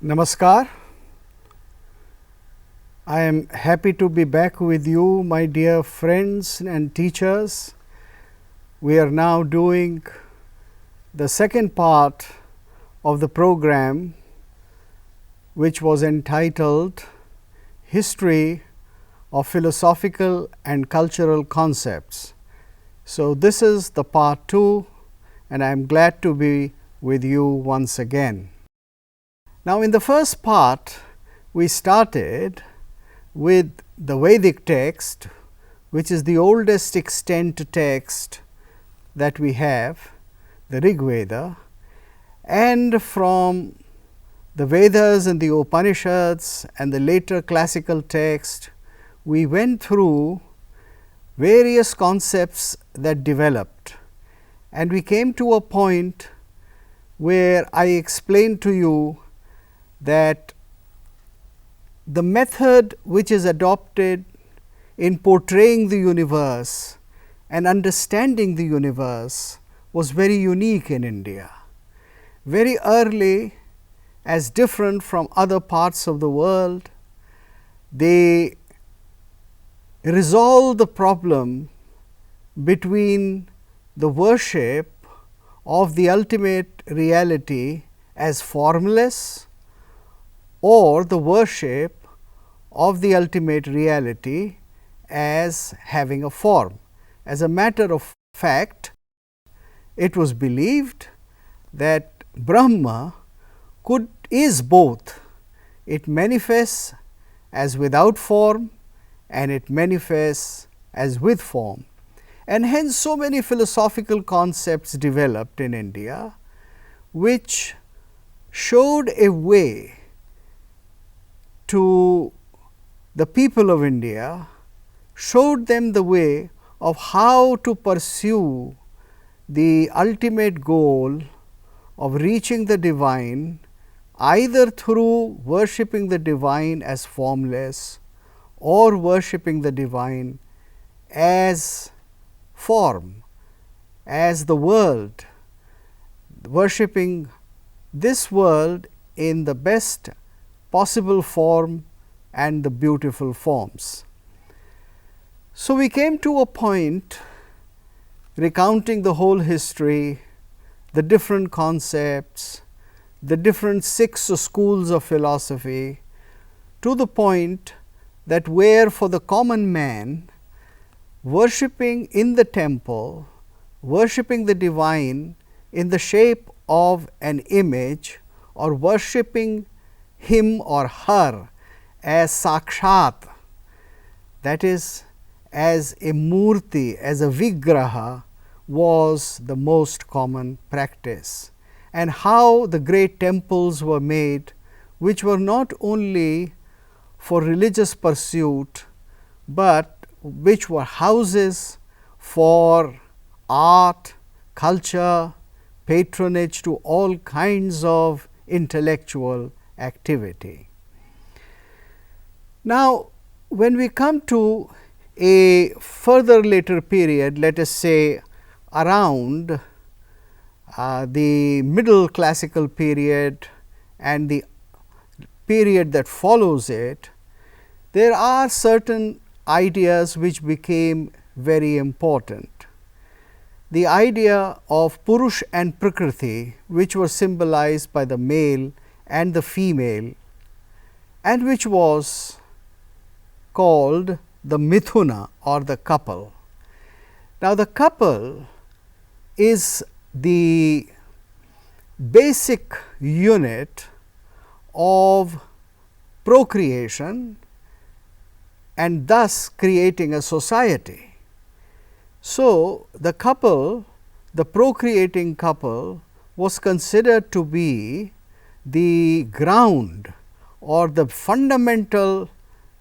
Namaskar. I am happy to be back with you, my dear friends and teachers. We are now doing the second part of the program, which was entitled History of Philosophical and Cultural Concepts. So, this is the part 2, and I am glad to be with you once again. Now, in the first part, we started with the Vedic text, which is the oldest extant text that we have, the Rig Veda, and from the Vedas and the Upanishads and the later classical text, we went through various concepts that developed, and we came to a point where I explained to you that the method which is adopted in portraying the universe and understanding the universe was very unique in India. Very early, as different from other parts of the world, they resolved the problem between the worship of the ultimate reality as formless or the worship of the ultimate reality as having a form. As a matter of fact, it was believed that Brahma is both. It manifests as without form and it manifests as with form. And hence, so many philosophical concepts developed in India, which showed a way to the people of India, showed them the way of how to pursue the ultimate goal of reaching the divine, either through worshipping the divine as formless or worshipping the divine as form, as the world, worshipping this world in the best possible form and the beautiful forms. So, we came to a point recounting the whole history, the different concepts, the different 6 schools of philosophy, to the point that where for the common man, worshipping in the temple, worshipping the divine in the shape of an image, or worshipping him or her as sakshat, that is, as a murti, as a vigraha, was the most common practice. And how the great temples were made, which were not only for religious pursuit, but which were houses for art, culture, patronage to all kinds of intellectual activity. Now, when we come to a further later period, let us say around the middle classical period and the period that follows it, there are certain ideas which became very important. The idea of Purush and Prakriti, which were symbolized by the male and the female, and which was called the Mithuna or the couple. Now, the couple is the basic unit of procreation and thus creating a society. So, the couple, the procreating couple, was considered to be the ground or the fundamental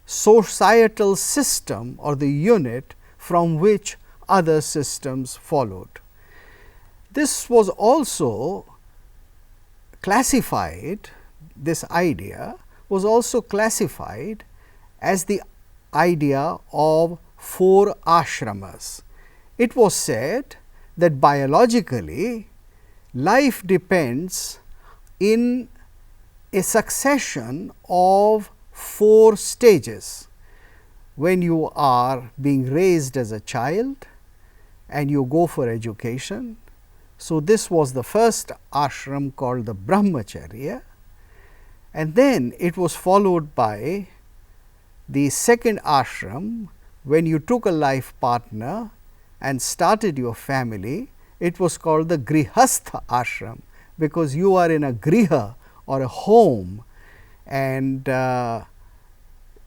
societal system or the unit from which other systems followed. This was also classified, this idea was also classified as the idea of 4 ashramas. It was said that biologically life depends in a succession of 4 stages. When you are being raised as a child and you go for education. So, this was the first ashram called the brahmacharya, and then it was followed by the second ashram. When you took a life partner and started your family, it was called the grihastha ashram, because you are in a griha or a home, and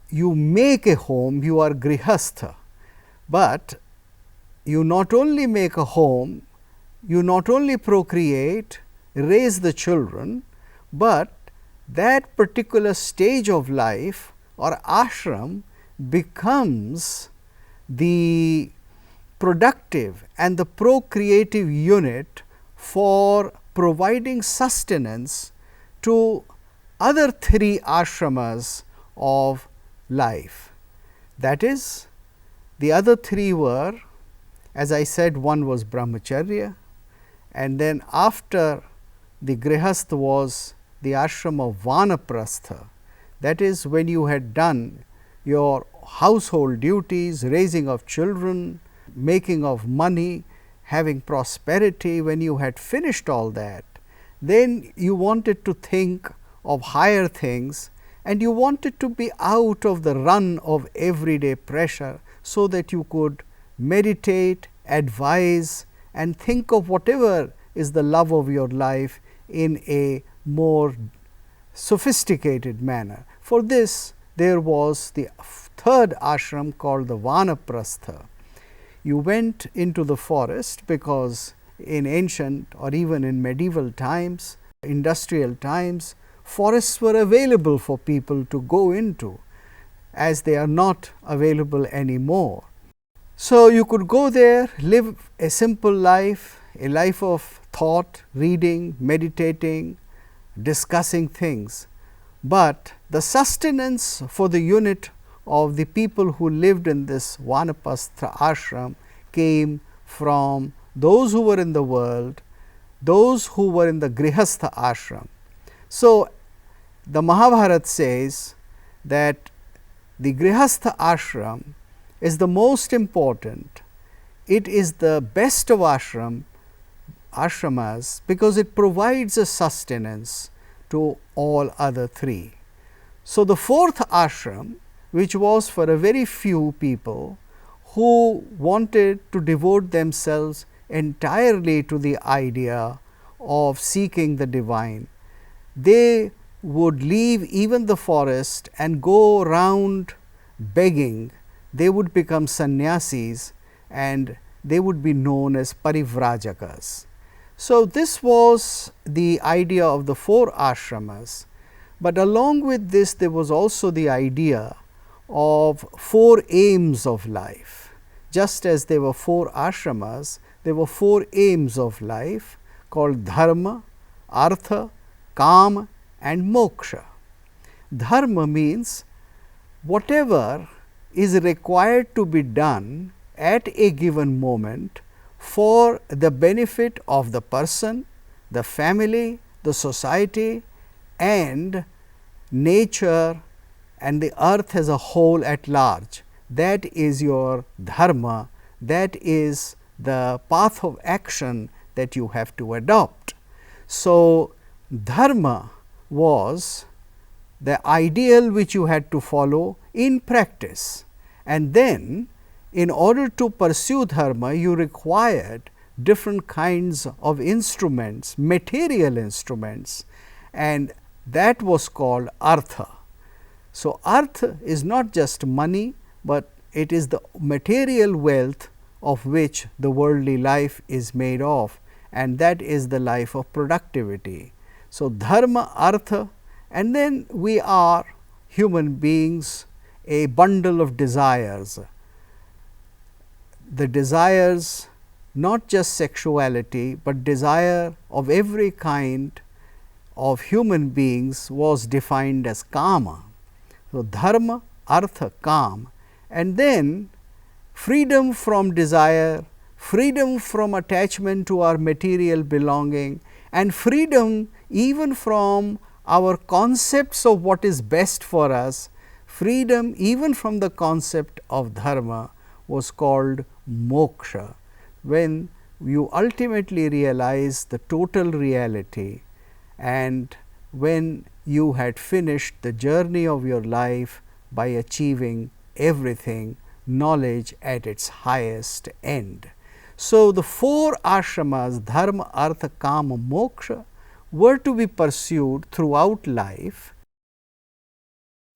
you make a home, you are grihastha. But you not only make a home, you not only procreate, raise the children, but that particular stage of life or ashram becomes the productive and the procreative unit for providing sustenance to other 3 ashramas of life. That is, the other 3 were, as I said, one was brahmacharya, and then after the grihastha was the ashram of vanaprastha. That is, when you had done your household duties, raising of children, making of money, having prosperity, when you had finished all that, then you wanted to think of higher things, and you wanted to be out of the run of everyday pressure, so that you could meditate, advise, and think of whatever is the love of your life in a more sophisticated manner. For this, there was the 3rd ashram called the vanaprastha. You went into the forest because in ancient or even in medieval times, industrial times, forests were available for people to go into, as they are not available anymore. So, you could go there, live a simple life, a life of thought, reading, meditating, discussing things, but the sustenance for the unit of the people who lived in this vanaprastha ashram came from those who were in the world, those who were in the grihastha ashram. So, the Mahabharata says that the grihastha ashram is the most important. It is the best of ashramas, because it provides a sustenance to all other 3. So, the 4th ashram, which was for a very few people who wanted to devote themselves entirely to the idea of seeking the divine, they would leave even the forest and go around begging. They would become sannyasis and they would be known as parivrajakas. So, this was the idea of the 4 ashramas, but along with this there was also the idea of 4 aims of life. Just as there were 4 ashramas, there were 4 aims of life called dharma, artha, kama and moksha. Dharma means whatever is required to be done at a given moment for the benefit of the person, the family, the society and nature and the earth as a whole at large. That is your dharma, that is the path of action that you have to adopt. So, dharma was the ideal which you had to follow in practice, and then in order to pursue dharma you required different kinds of instruments, material instruments, and that was called artha. So, artha is not just money, but it is the material wealth of which the worldly life is made of, and that is the life of productivity. So, dharma, artha, and then we are human beings, a bundle of desires. the desires, not just sexuality, but desire of every kind of human beings was defined as kama. So, dharma, artha, kam, and then freedom from desire, freedom from attachment to our material belonging, and freedom even from our concepts of what is best for us, freedom even from the concept of dharma was called moksha. When you ultimately realize the total reality, and when you had finished the journey of your life by achieving everything, knowledge at its highest end. So, the 4 ashramas dharma, artha, kama, moksha were to be pursued throughout life,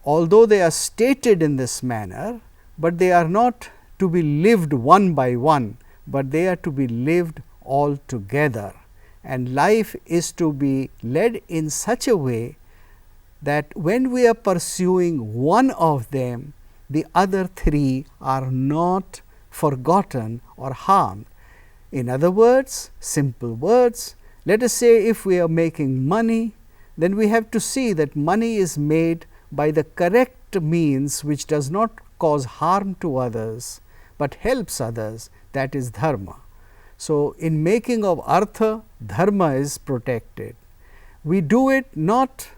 although they are stated in this manner, but they are not to be lived one by one, but they are to be lived all together, and life is to be led in such a way that when we are pursuing one of them, the other 3 are not forgotten or harmed. In other words, simple words, let us say if we are making money, then we have to see that money is made by the correct means which does not cause harm to others, but helps others, that is dharma. So, in making of artha, dharma is protected. We do it not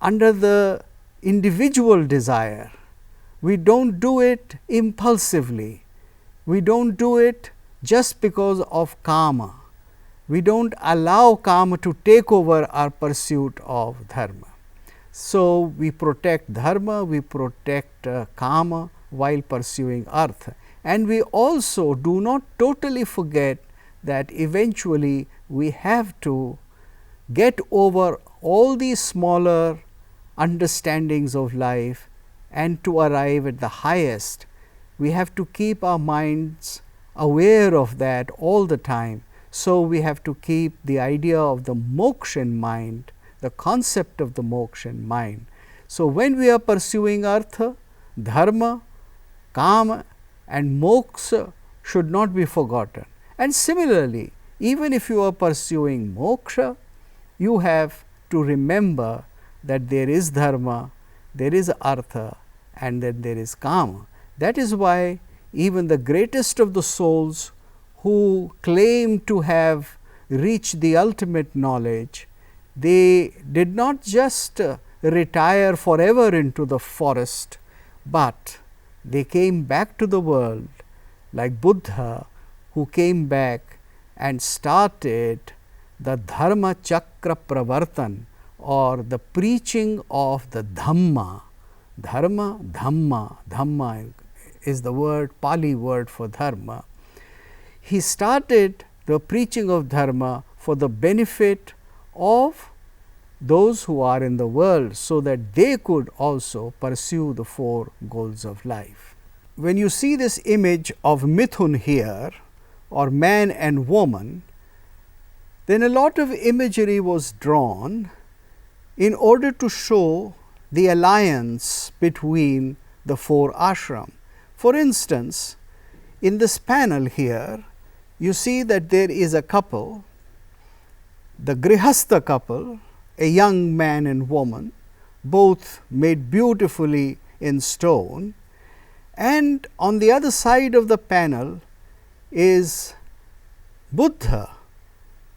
under the individual desire, we do not do it impulsively, we do not do it just because of kama, we do not allow kama to take over our pursuit of dharma. So, we protect dharma, we protect kama while pursuing artha, and we also do not totally forget that eventually we have to get over all these smaller understandings of life, and to arrive at the highest, we have to keep our minds aware of that all the time. So, we have to keep the idea of the moksha in mind, the concept of the moksha in mind. So, when we are pursuing artha, dharma, kama and moksha should not be forgotten. And similarly, even if you are pursuing moksha, you have to remember that there is dharma, there is artha, and then there is kama. That is why even the greatest of the souls who claim to have reached the ultimate knowledge, they did not just retire forever into the forest, but they came back to the world like Buddha, who came back and started the dharma chakra pravartan, or the preaching of the dhamma. Dharma, dhamma, dhamma is the word, Pali word for dharma. He started the preaching of dharma for the benefit of those who are in the world, so that they could also pursue the 4 goals of life. When you see this image of Mithun here, or man and woman, then a lot of imagery was drawn in order to show the alliance between the 4 ashram. For instance, in this panel here, you see that there is a couple, the grihastha couple, a young man and woman, both made beautifully in stone, and on the other side of the panel is Buddha,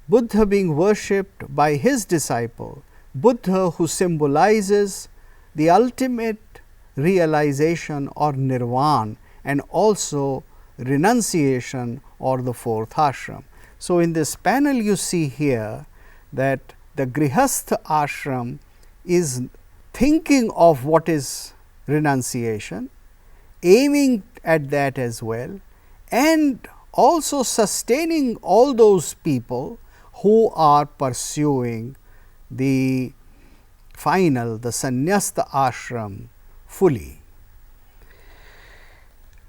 Buddha being worshipped by his disciple, Buddha who symbolizes the ultimate realization or nirvana, and also renunciation or the 4th ashram. So, in this panel you see here that the grihastha ashram is thinking of what is renunciation, aiming at that as well, and also sustaining all those people who are pursuing the final, the sannyasta ashram fully.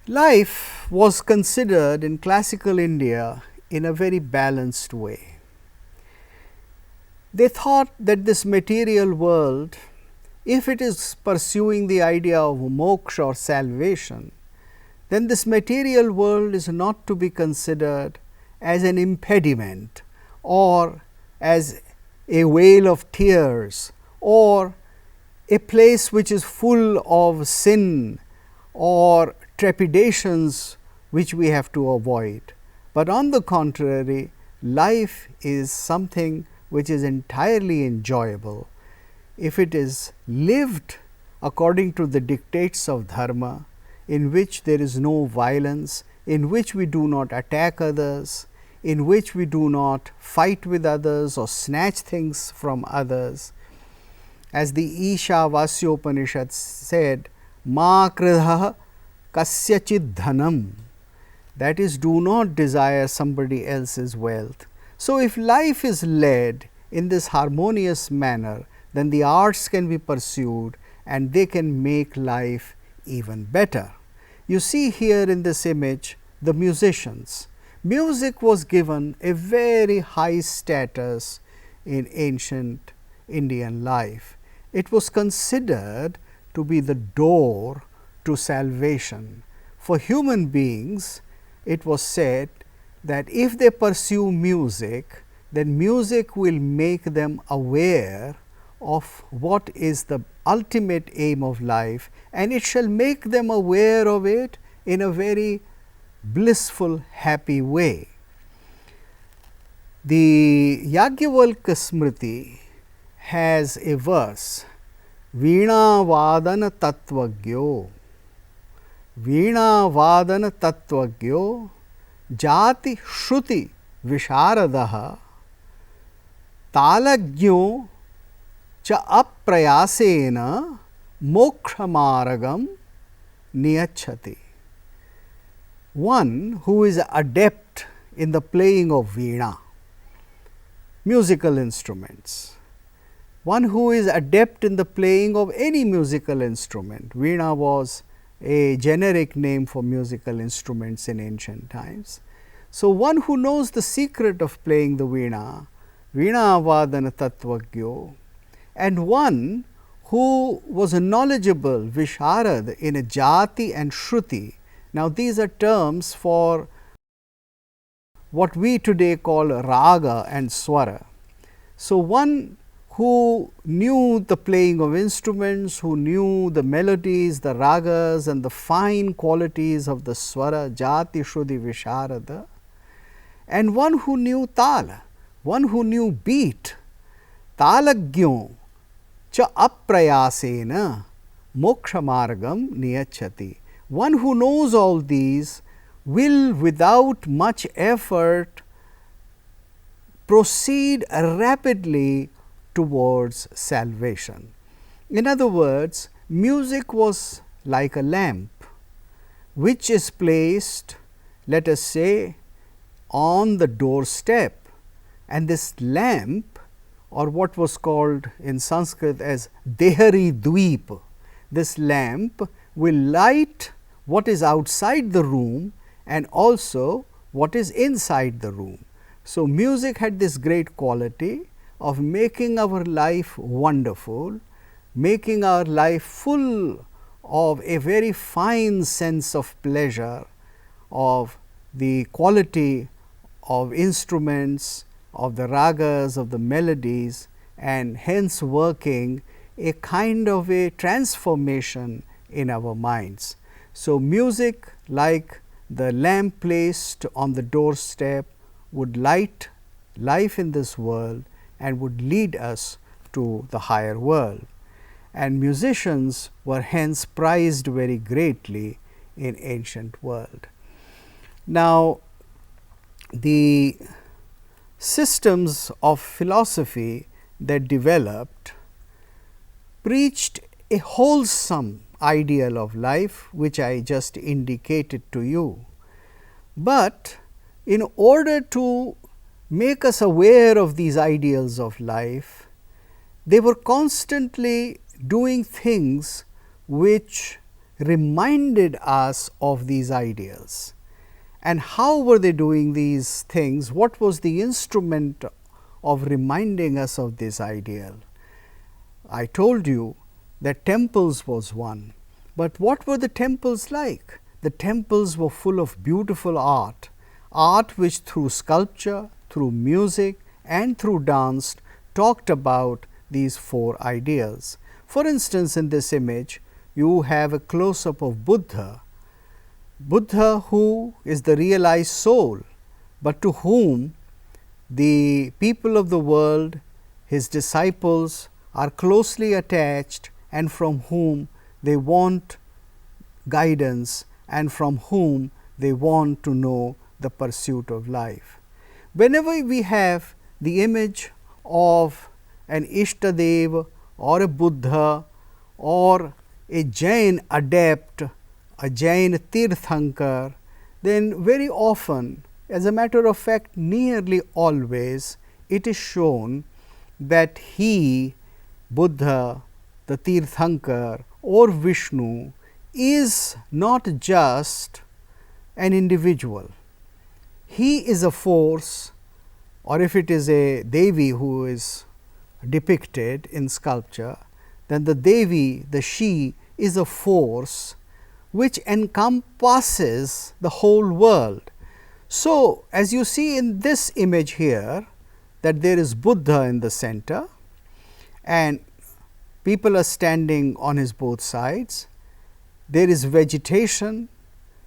Life was considered in classical India in a very balanced way. They thought that this material world, if it is pursuing the idea of moksha or salvation, then this material world is not to be considered as an impediment or as a vale of tears or a place which is full of sin or trepidations which we have to avoid. But on the contrary, life is something which is entirely enjoyable if it is lived according to the dictates of dharma, in which there is no violence, in which we do not attack others, in which we do not fight with others or snatch things from others. As the Ishavasyopanishad said, Ma kridha kasyachid dhanam, that is, do not desire somebody else's wealth. So, if life is led in this harmonious manner, then the arts can be pursued and they can make life even better. You see here in this image the musicians. Music was given a very high status in ancient Indian life. It was considered to be the door to salvation. For human beings, it was said that if they pursue music, then music will make them aware of what is the ultimate aim of life, and it shall make them aware of it in a very blissful, happy way. The Yajnavalkya Smriti has a verse, Veena Vadana Tattvagyo, Veena Vadana Tattvagyo, Jati Shruti Visharadaha, Talagyo cha aprayasena mokshamaragam niyachati. One who is adept in the playing of veena, musical instruments, one who is adept in the playing of any musical instrument. Veena was a generic name for musical instruments in ancient times. So, one who knows the secret of playing the veena, Veena Vadana Tattvagyo, and one who was knowledgeable, Visharad, in a Jati and Shruti. Now, these are terms for what we today call Raga and Swara. So, one who knew the playing of instruments, who knew the melodies, the ragas and the fine qualities of the Swara, Jati, Shruti, Visharada, and one who knew Tala, one who knew beat, Talagyo cha aprayasena mokshamargam niyachati. One who knows all these will without much effort proceed rapidly towards salvation. In other words, music was like a lamp which is placed, let us say, on the doorstep, and this lamp, or what was called in Sanskrit as Dehari Dweep, this lamp will light what is outside the room and also what is inside the room. So, music had this great quality of making our life wonderful, making our life full of a very fine sense of pleasure, of the quality of instruments, of the ragas, of the melodies, and hence working a kind of a transformation in our minds. So, music, like the lamp placed on the doorstep, would light life in this world and would lead us to the higher world. And musicians were hence prized very greatly in ancient world. Now, the systems of philosophy that developed preached a wholesome ideal of life, which I just indicated to you. But in order to make us aware of these ideals of life, they were constantly doing things which reminded us of these ideals. And how were they doing these things? What was the instrument of reminding us of this ideal? I told you that temples was one, but what were the temples like? the temples were full of beautiful art, art which through sculpture, through music and through dance talked about these four ideals. For instance, in this image, you have a close-up of Buddha. Buddha, who is the realized soul, but to whom the people of the world, his disciples, are closely attached and from whom they want guidance and from whom they want to know the pursuit of life. Whenever we have the image of an Ishtadev or a Buddha or a Jain adept, a Jain Tirthankar, then very often, as a matter of fact, nearly always, it is shown that he, Buddha, the Tirthankar or Vishnu, is not just an individual. He is a force, or if it is a Devi who is depicted in sculpture, then the Devi, the she, is a force which encompasses the whole world. So, as you see in this image here, that there is Buddha in the center and people are standing on his both sides. There is vegetation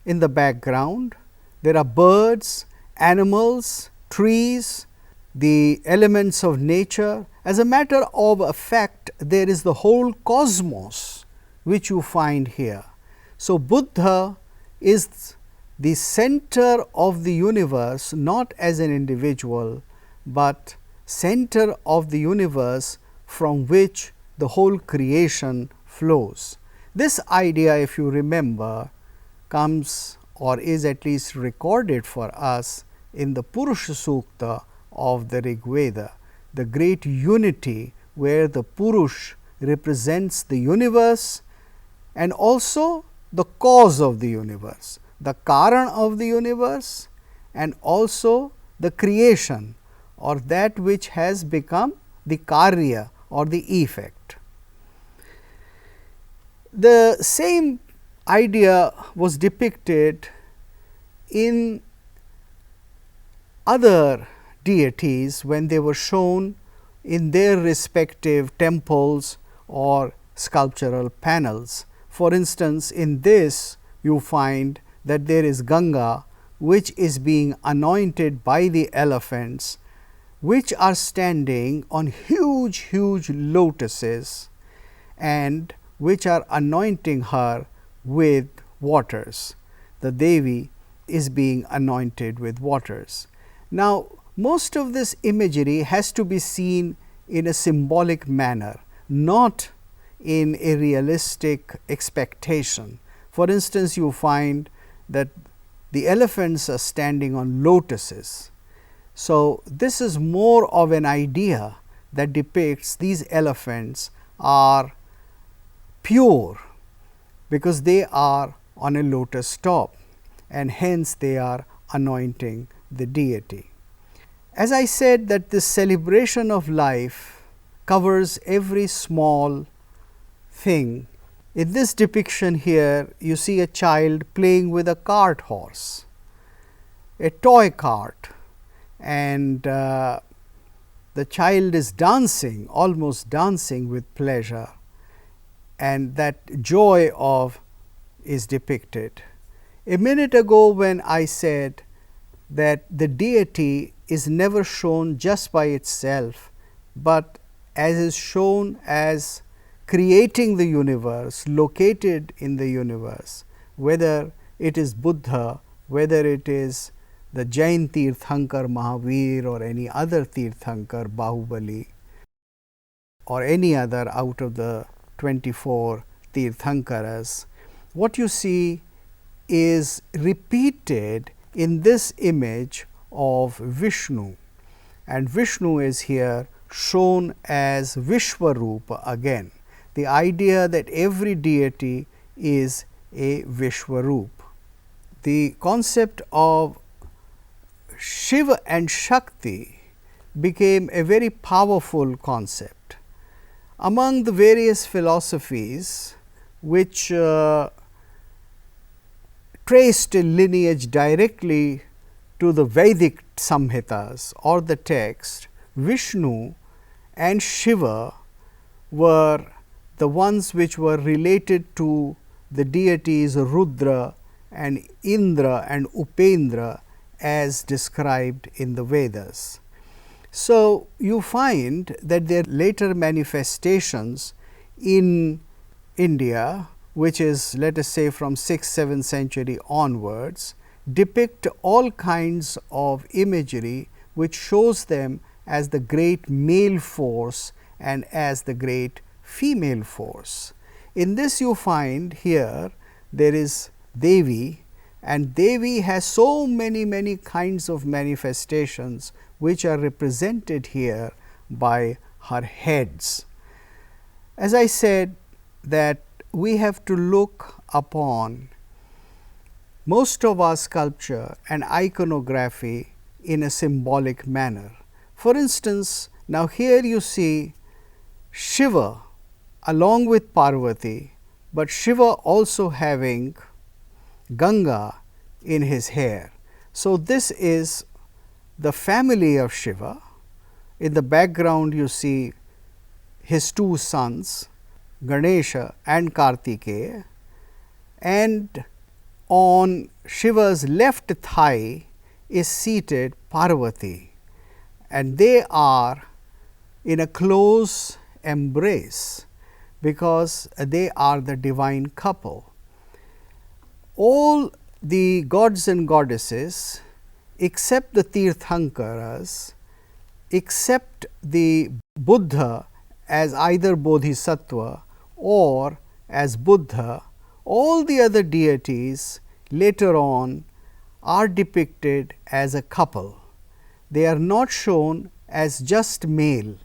in the background, there are birds, animals, trees, the elements of nature. As a matter of fact, there is the whole cosmos which you find here. So, Buddha is the center of the universe, not as an individual, but center of the universe from which the whole creation flows. This idea, if you remember, comes or is at least recorded for us in the Purusha Sukta of the Rig Veda, the great unity where the Purush represents the universe and also the cause of the universe, the Karan of the universe and also the creation or that which has become the Karya or the effect. The same idea was depicted in other deities when they were shown in their respective temples or sculptural panels. For instance, in this you find that there is Ganga, which is being anointed by the elephants, which are standing on huge lotuses and which are anointing her with waters. The Devi is being anointed with waters. Now, most of this imagery has to be seen in a symbolic manner, not in a realistic expectation. For instance, you find that the elephants are standing on lotuses. So, this is more of an idea that depicts these elephants are pure because they are on a lotus top and hence they are anointing the deity. As I said that this celebration of life covers every small thing. In this depiction here, you see a child playing with a cart horse, a toy cart, and the child is dancing, almost dancing with pleasure, and that joy of is depicted. A minute ago when I said that the deity is never shown just by itself, but as is shown as creating the universe, located in the universe, whether it is Buddha, whether it is the Jain Tirthankar Mahavir or any other Tirthankar Bahubali or any other out of the 24 Tirthankaras, what you see is repeated in this image of Vishnu, and Vishnu is here shown as Vishwarupa again, the idea that every deity is a Vishwarup. The concept of Shiva and Shakti became a very powerful concept. Among the various philosophies which traced a lineage directly to the Vedic Samhitas or the text, Vishnu and Shiva were the ones which were related to the deities Rudra and Indra and Upendra as described in the Vedas. So, you find that their later manifestations in India, which is, let us say, from 6th, 7th century onwards, depict all kinds of imagery which shows them as the great male force and as the great female force. In this you find here there is Devi, and Devi has so many kinds of manifestations which are represented here by her heads. As I said, that we have to look upon most of our sculpture and iconography in a symbolic manner. For instance, now here you see Shiva along with Parvati, but Shiva also having Ganga in his hair. So, this is the family of Shiva. In the background you see his two sons, Ganesha and Kartikeya, and on Shiva's left thigh is seated Parvati, and they are in a close embrace because they are the divine couple. All the gods and goddesses except the Tirthankaras, except the Buddha as either Bodhisattva or as Buddha, all the other deities later on are depicted as a couple. They are not shown as just male.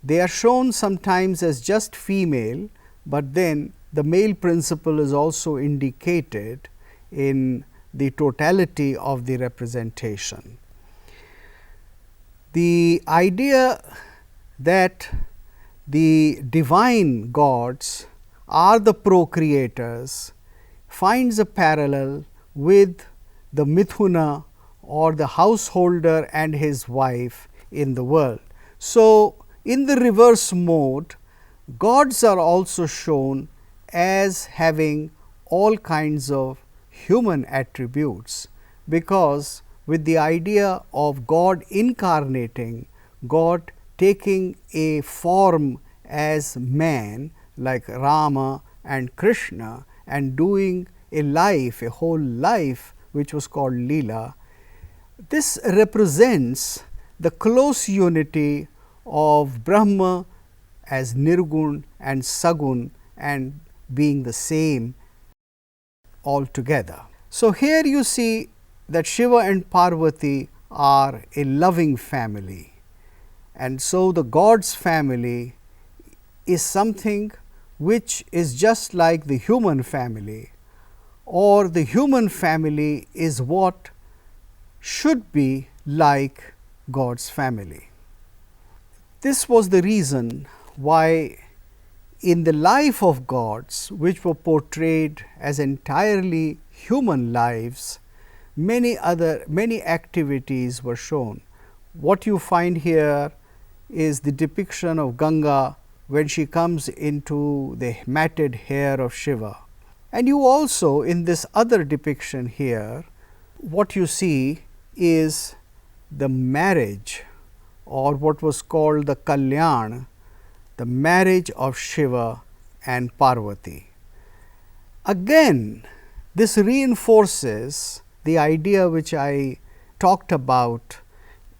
They are shown sometimes as just female, but then the male principle is also indicated in the totality of the representation. The idea that the divine gods are the procreators finds a parallel with the Mithuna or the householder and his wife in the world. So, in the reverse mode, gods are also shown as having all kinds of human attributes, because with the idea of God incarnating, God taking a form as man like Rama and Krishna and doing a life, a whole life which was called Leela. This represents the close unity of Brahma as Nirgun and Sagun and being the same altogether. So, here you see that Shiva and Parvati are a loving family, and so the God's family is something which is just like the human family, or the human family is what should be like God's family. This was the reason why in the life of gods, which were portrayed as entirely human lives, many activities were shown. What you find here is the depiction of Ganga when she comes into the matted hair of Shiva. And you also, in this other depiction here, what you see is the marriage, or what was called the Kalyan, the marriage of Shiva and Parvati. Again, this reinforces the idea which I talked about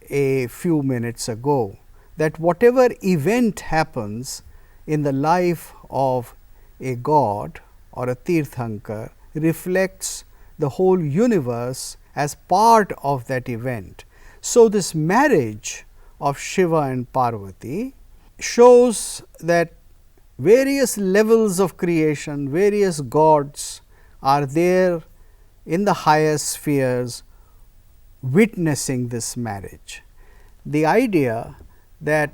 a few minutes ago, that whatever event happens in the life of a god or a Tirthankar reflects the whole universe as part of that event. So, this marriage of Shiva and Parvati shows that various levels of creation, various gods are there in the higher spheres witnessing this marriage. The idea that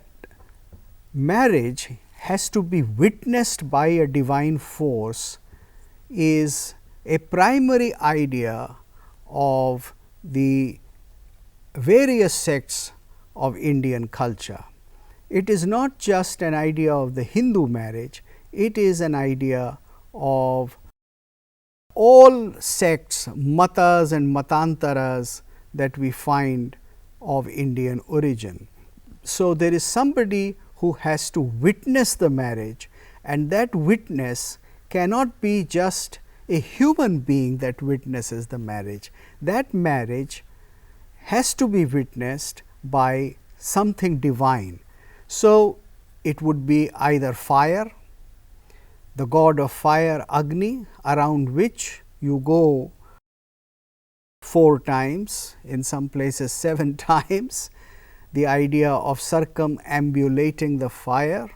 marriage has to be witnessed by a divine force is a primary idea of the various sects of Indian culture. It is not just an idea of the Hindu marriage, it is an idea of all sects, matas and matantaras that we find of Indian origin. So, there is somebody who has to witness the marriage, and that witness cannot be just a human being that witnesses the marriage. That marriage has to be witnessed by something divine. So, it would be either fire, the god of fire Agni, around which you go 4 times, in some places 7 times, the idea of circumambulating the fire,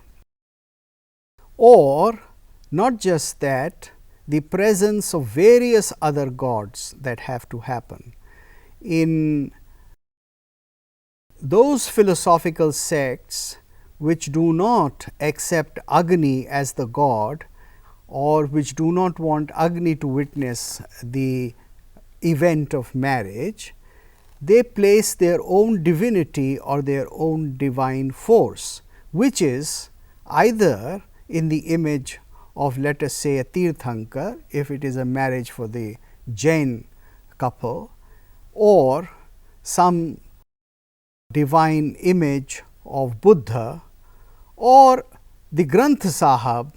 or not just that, the presence of various other gods that have to happen. In those philosophical sects which do not accept Agni as the god, or which do not want Agni to witness the event of marriage, they place their own divinity or their own divine force, which is either in the image of, let us say, a Tirthankar, if it is a marriage for the Jain couple, or some divine image of Buddha, or the Granth Sahib,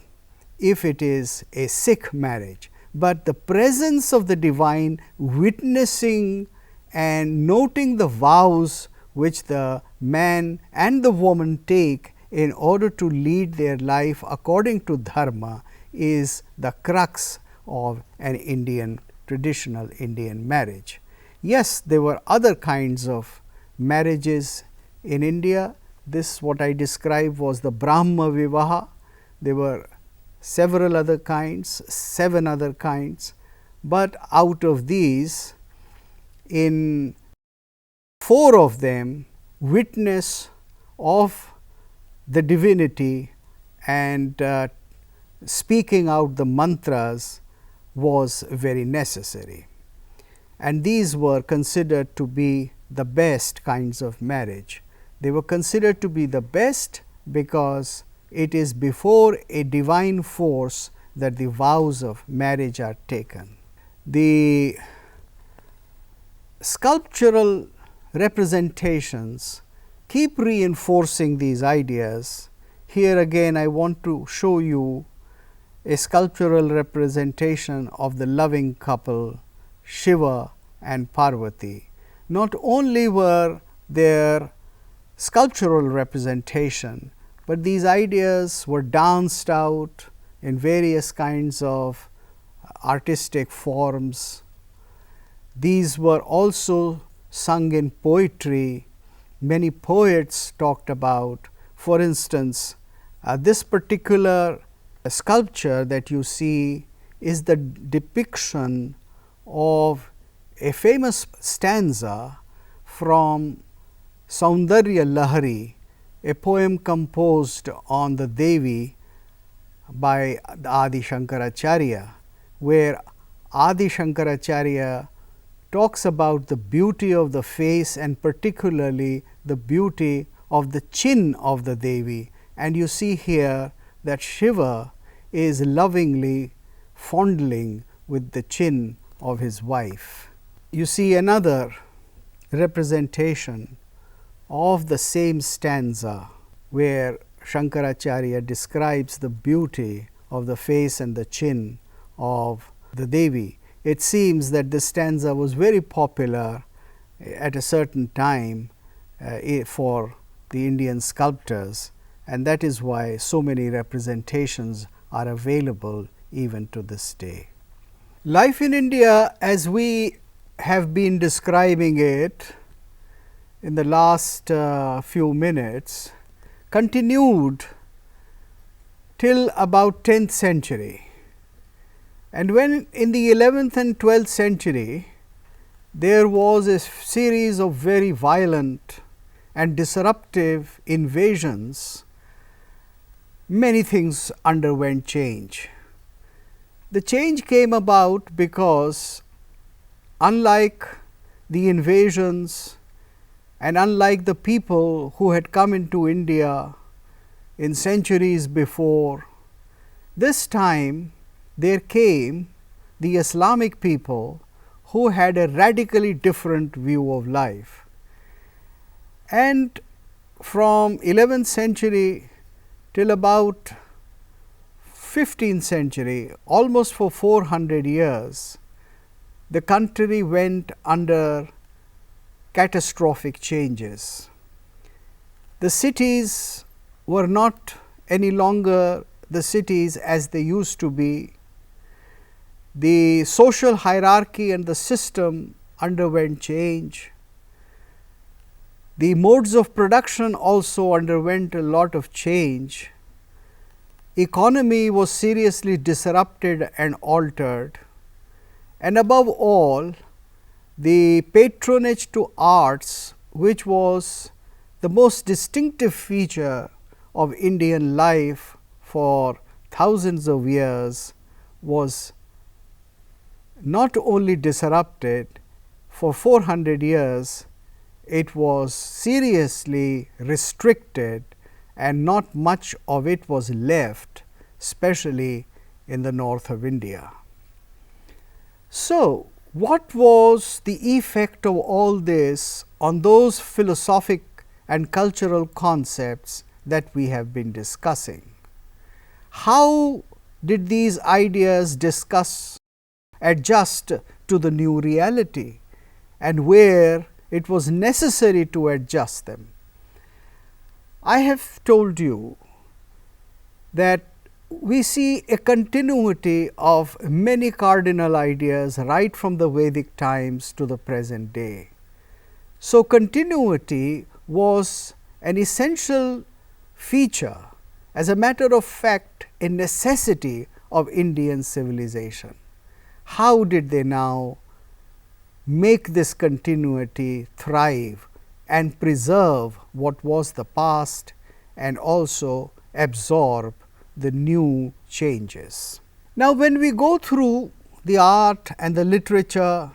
if it is a Sikh marriage. But the presence of the divine, witnessing and noting the vows which the man and the woman take in order to lead their life according to dharma, is the crux of an Indian, traditional Indian marriage. Yes, there were other kinds of marriages in India. This, what I described, was the Brahma Vivaha. There were several other kinds, 7 other kinds, but out of these, in 4 of them, witness of the divinity and speaking out the mantras was very necessary. And these were considered to be the best kinds of marriage. They were considered to be the best because it is before a divine force that the vows of marriage are taken. The sculptural representations keep reinforcing these ideas. Here again I want to show you a sculptural representation of the loving couple Shiva and Parvati. Not only were there sculptural representation, but these ideas were danced out in various kinds of artistic forms. These were also sung in poetry. Many poets talked about, for instance, this particular sculpture that you see is the depiction of a famous stanza from Saundarya Lahari, a poem composed on the Devi by Adi Shankaracharya, where Adi Shankaracharya talks about the beauty of the face and particularly the beauty of the chin of the Devi. And you see here that Shiva is lovingly fondling with the chin of his wife. You see another representation of the same stanza where Shankaracharya describes the beauty of the face and the chin of the Devi. It seems that this stanza was very popular at a certain time for the Indian sculptors, and that is why so many representations are available even to this day. Life in India, as we have been describing it in the last few minutes, continued till about 10th century. And when in the 11th and 12th century, there was a series of very violent and disruptive invasions, many things underwent change. The change came about because, unlike the invasions and unlike the people who had come into India in centuries before, this time there came the Islamic people who had a radically different view of life. And from 11th century till about 15th century, almost for 400 years, the country went under catastrophic changes. The cities were not any longer the cities as they used to be. The social hierarchy and the system underwent change. The modes of production also underwent a lot of change. Economy was seriously disrupted and altered, and above all, the patronage to arts, which was the most distinctive feature of Indian life for thousands of years, was not only disrupted. For 400 years, it was seriously restricted and not much of it was left, especially in the north of India. So, what was the effect of all this on those philosophic and cultural concepts that we have been discussing? How did these ideas adjust to the new reality, and where it was necessary to adjust them? I have told you that we see a continuity of many cardinal ideas right from the Vedic times to the present day. So, continuity was an essential feature, as a matter of fact, a necessity of Indian civilization. How did they now make this continuity thrive and preserve what was the past and also absorb the new changes? Now, when we go through the art and the literature,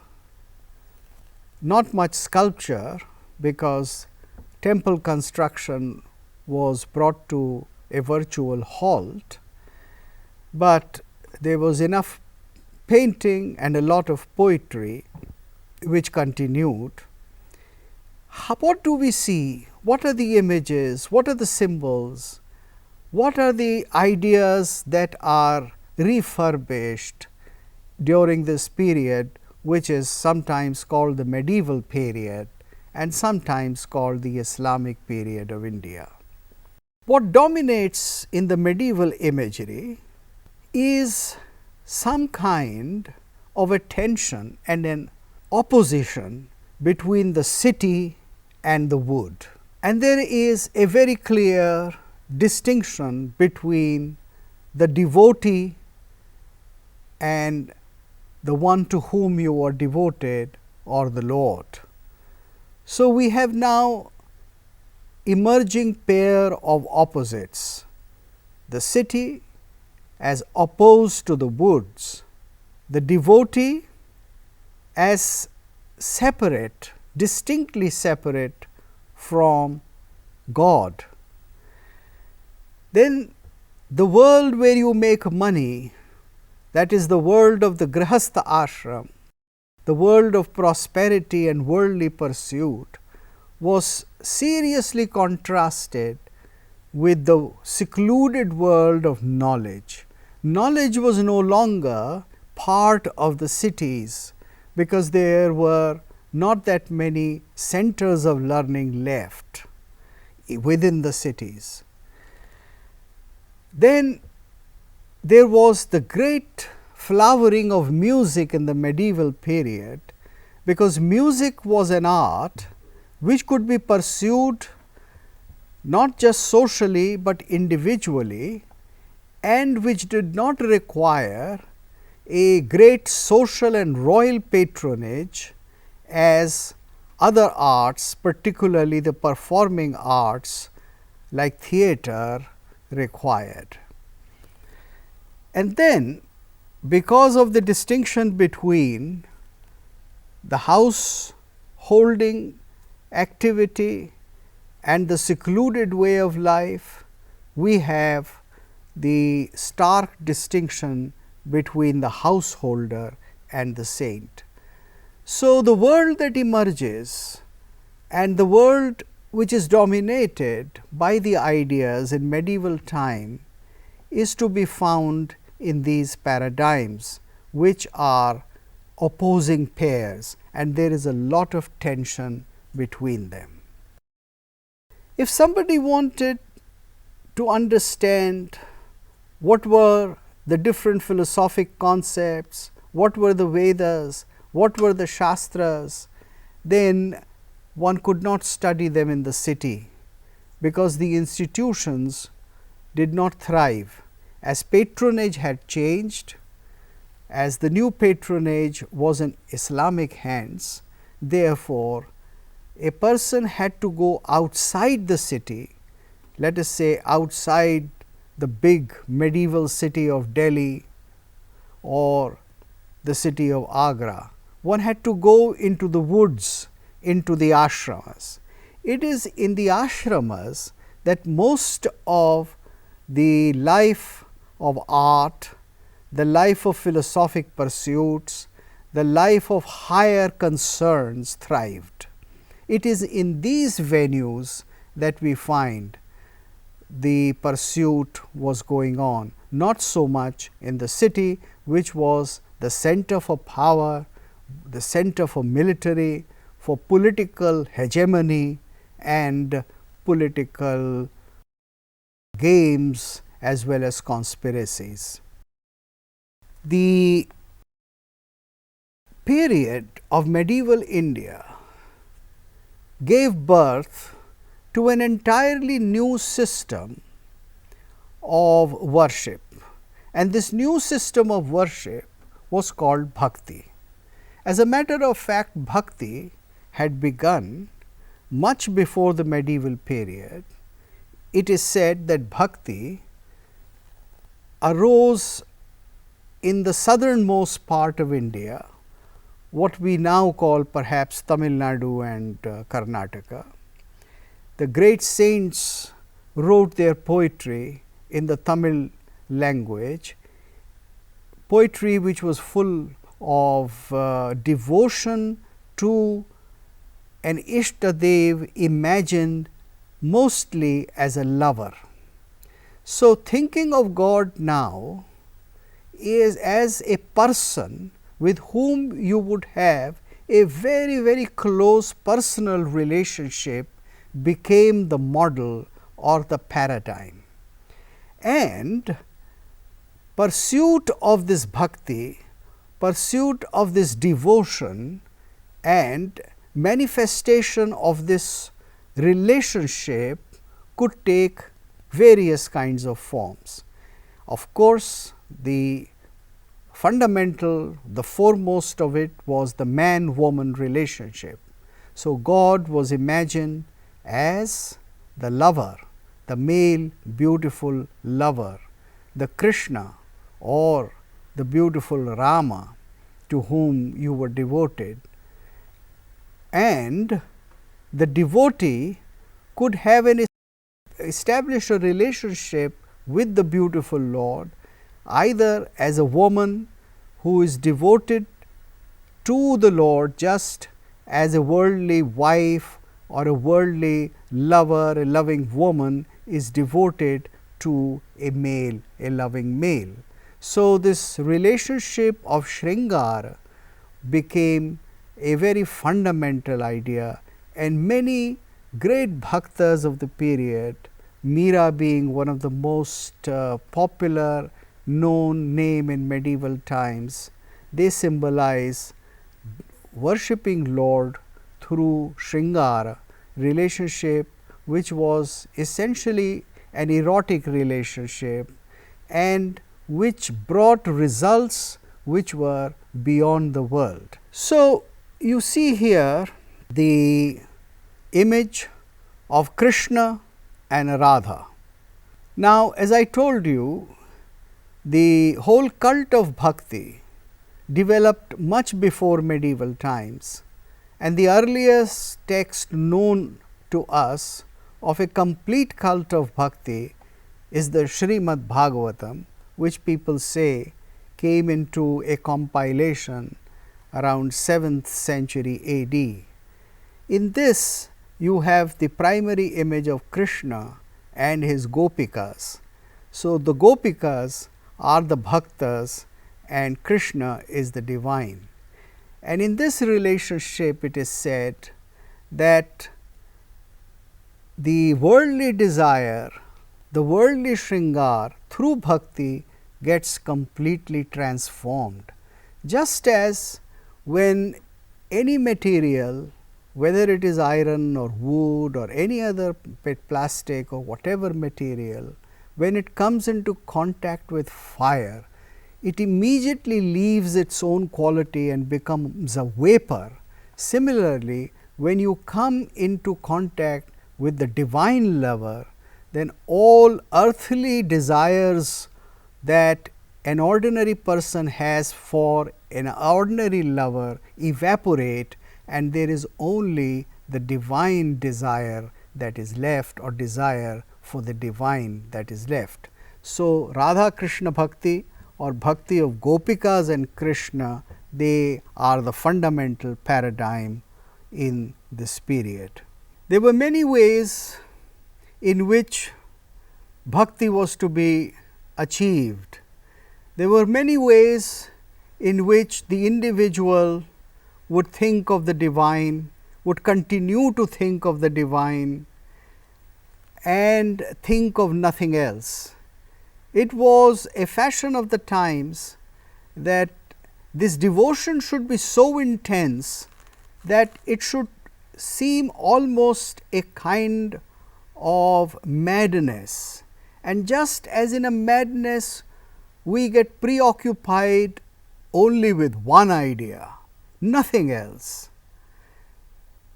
not much sculpture, because temple construction was brought to a virtual halt, but there was enough painting and a lot of poetry which continued. What do we see? What are the images? What are the symbols? What are the ideas that are refurbished during this period, which is sometimes called the medieval period and sometimes called the Islamic period of India? What dominates in the medieval imagery is some kind of a tension and an opposition between the city and the wood. And there is a very clear distinction between the devotee and the one to whom you are devoted, or the Lord. So, we have now emerging pair of opposites, the city as opposed to the woods, the devotee as separate, distinctly separate from God. Then the world where you make money, that is the world of the Grihastha ashram, the world of prosperity and worldly pursuit, was seriously contrasted with the secluded world of knowledge. Knowledge was no longer part of the cities, because there were not that many centers of learning left within the cities. Then there was the great flowering of music in the medieval period, because music was an art which could be pursued not just socially, but individually, and which did not require a great social and royal patronage as other arts, particularly the performing arts like theatre, required. And then because of the distinction between the house holding activity and the secluded way of life, we have the stark distinction between the householder and the saint. So, the world that emerges and the world which is dominated by the ideas in medieval time is to be found in these paradigms, which are opposing pairs, and there is a lot of tension between them. If somebody wanted to understand what were the different philosophic concepts, what were the Vedas, what were the Shastras, then one could not study them in the city, because the institutions did not thrive. As patronage had changed, as the new patronage was in Islamic hands, therefore, a person had to go outside the city, let us say outside the big medieval city of Delhi or the city of Agra. One had to go into the woods, into the ashramas. It is in the ashramas that most of the life of art, the life of philosophic pursuits, the life of higher concerns thrived. It is in these venues that we find the pursuit was going on, not so much in the city, which was the center for power, the center for military, for political hegemony and political games as well as conspiracies. The period of medieval India gave birth to an entirely new system of worship, and this new system of worship was called bhakti. As a matter of fact, bhakti had begun much before the medieval period. It is said that bhakti arose in the southernmost part of India, what we now call perhaps Tamil Nadu and Karnataka. The great saints wrote their poetry in the Tamil language, poetry which was full of devotion to an Ishtadev imagined mostly as a lover. So, thinking of God now is as a person with whom you would have a very close personal relationship became the model or the paradigm. And pursuit of this bhakti, pursuit of this devotion and manifestation of this relationship could take various kinds of forms. Of course, the fundamental, the foremost of it was the man-woman relationship. So, God was imagined as the lover, the male beautiful lover, the Krishna or the beautiful Rama to whom you were devoted, and the devotee could have establish a relationship with the beautiful Lord, either as a woman who is devoted to the Lord just as a worldly wife or a worldly lover, a loving woman is devoted to a male, a loving male. So, this relationship of Shringara became a very fundamental idea, and many great bhaktas of the period, Meera being one of the most popular known name in medieval times, they symbolize worshipping Lord through Shringara relationship, which was essentially an erotic relationship and which brought results which were beyond the world. So, you see here the image of Krishna and Radha. Now, as I told you, The whole cult of bhakti developed much before medieval times, and the earliest text known to us of a complete cult of bhakti is the Srimad Bhagavatam, which people say came into a compilation around 7th century AD. In this, you have the primary image of Krishna and his Gopikas. So, the Gopikas are the Bhaktas and Krishna is the divine. And in this relationship, it is said that the worldly desire, the worldly shringar through bhakti gets completely transformed. Just as when any material, whether it is iron or wood or any other plastic or whatever material, when it comes into contact with fire, it immediately leaves its own quality and becomes a vapor. Similarly, when you come into contact with the divine lover, then all earthly desires that an ordinary person has for an ordinary lover evaporate, and there is only the divine desire that is left, or desire for the divine that is left. So, Radha Krishna Bhakti or Bhakti of Gopikas and Krishna, they are the fundamental paradigm in this period. There were many ways in which bhakti was to be achieved. There were many ways in which the individual would think of the divine, would continue to think of the divine and think of nothing else. It was a fashion of the times that this devotion should be so intense that it should seem almost a kind of madness. And just as in a madness, we get preoccupied only with one idea, nothing else.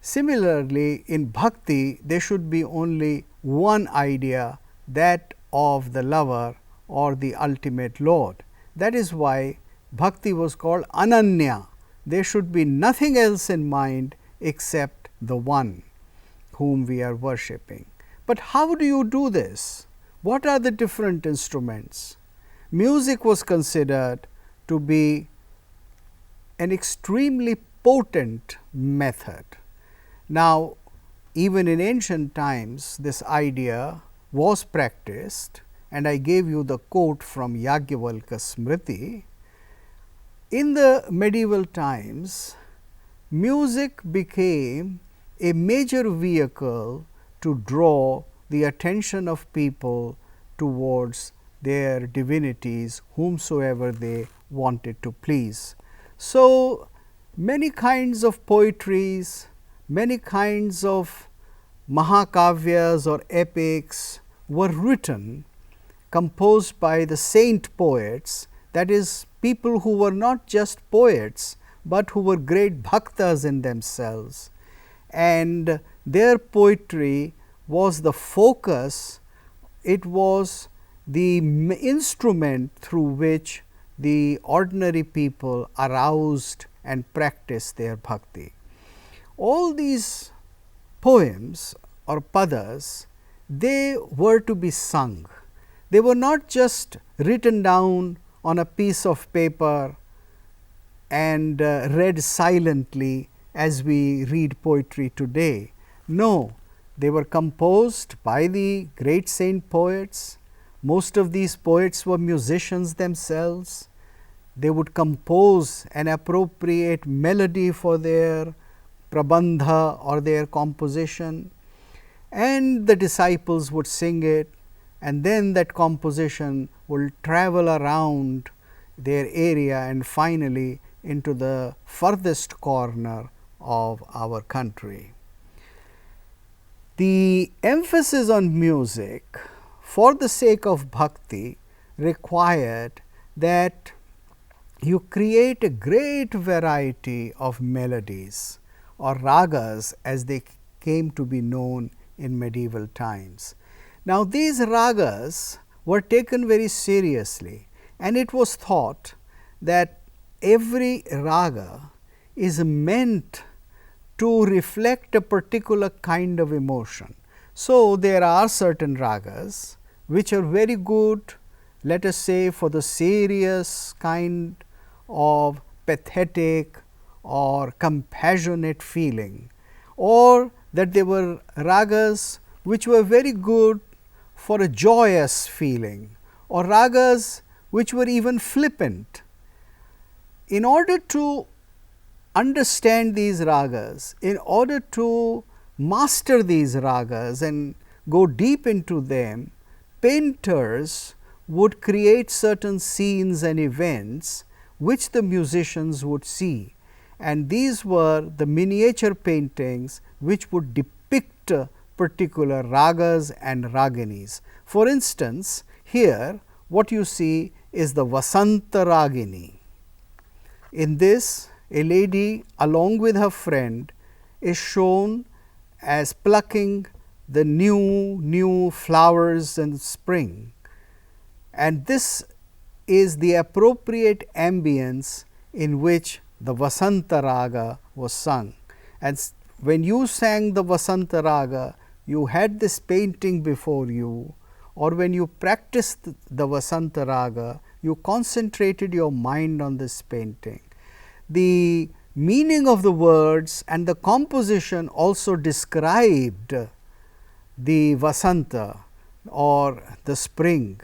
Similarly, in bhakti, there should be only one idea, that of the lover or the ultimate Lord. That is why bhakti was called ananya. There should be nothing else in mind except the one whom we are worshipping. But how do you do this? What are the different instruments? Music was considered to be an extremely potent method. Now, even in ancient times, this idea was practiced, and I gave you the quote from Yajnavalkya Smriti. In the medieval times, music became a major vehicle to draw the attention of people towards their divinities, whomsoever they wanted to please. So, many kinds of poetries, many kinds of mahakavyas or epics were written, composed by the saint poets, that is, people who were not just poets, but who were great bhaktas in themselves, and their poetry was the focus, it was the instrument through which the ordinary people aroused and practiced their bhakti. All these poems or padas, they were to be sung. They were not just written down on a piece of paper and read silently as we read poetry today. No, they were composed by the great saint poets. Most of these poets were musicians themselves. They would compose an appropriate melody for their prabandha or their composition, and the disciples would sing it, and then that composition will travel around their area and finally into the furthest corner of our country. The emphasis on music for the sake of bhakti required that you create a great variety of melodies or ragas as they came to be known in medieval times. Now, these ragas were taken very seriously, and it was thought that every raga is meant to reflect a particular kind of emotion. So, there are certain ragas which are very good, let us say, for the serious kind of pathetic or compassionate feeling, or that there were ragas which were very good for a joyous feeling, or ragas which were even flippant. In order to understand these ragas, in order to master these ragas and go deep into them, painters would create certain scenes and events which the musicians would see, and these were the miniature paintings which would depict particular ragas and raginis. For instance, here what you see is the Vasanta Ragini. In this, a lady along with her friend is shown as plucking the new flowers in spring, and this is the appropriate ambience in which the Vasanta Raga was sung. And when you sang the Vasanta Raga, you had this painting before you, or when you practiced the Vasanta Raga, you concentrated your mind on this painting. The meaning of the words and the composition also described the Vasanta or the spring.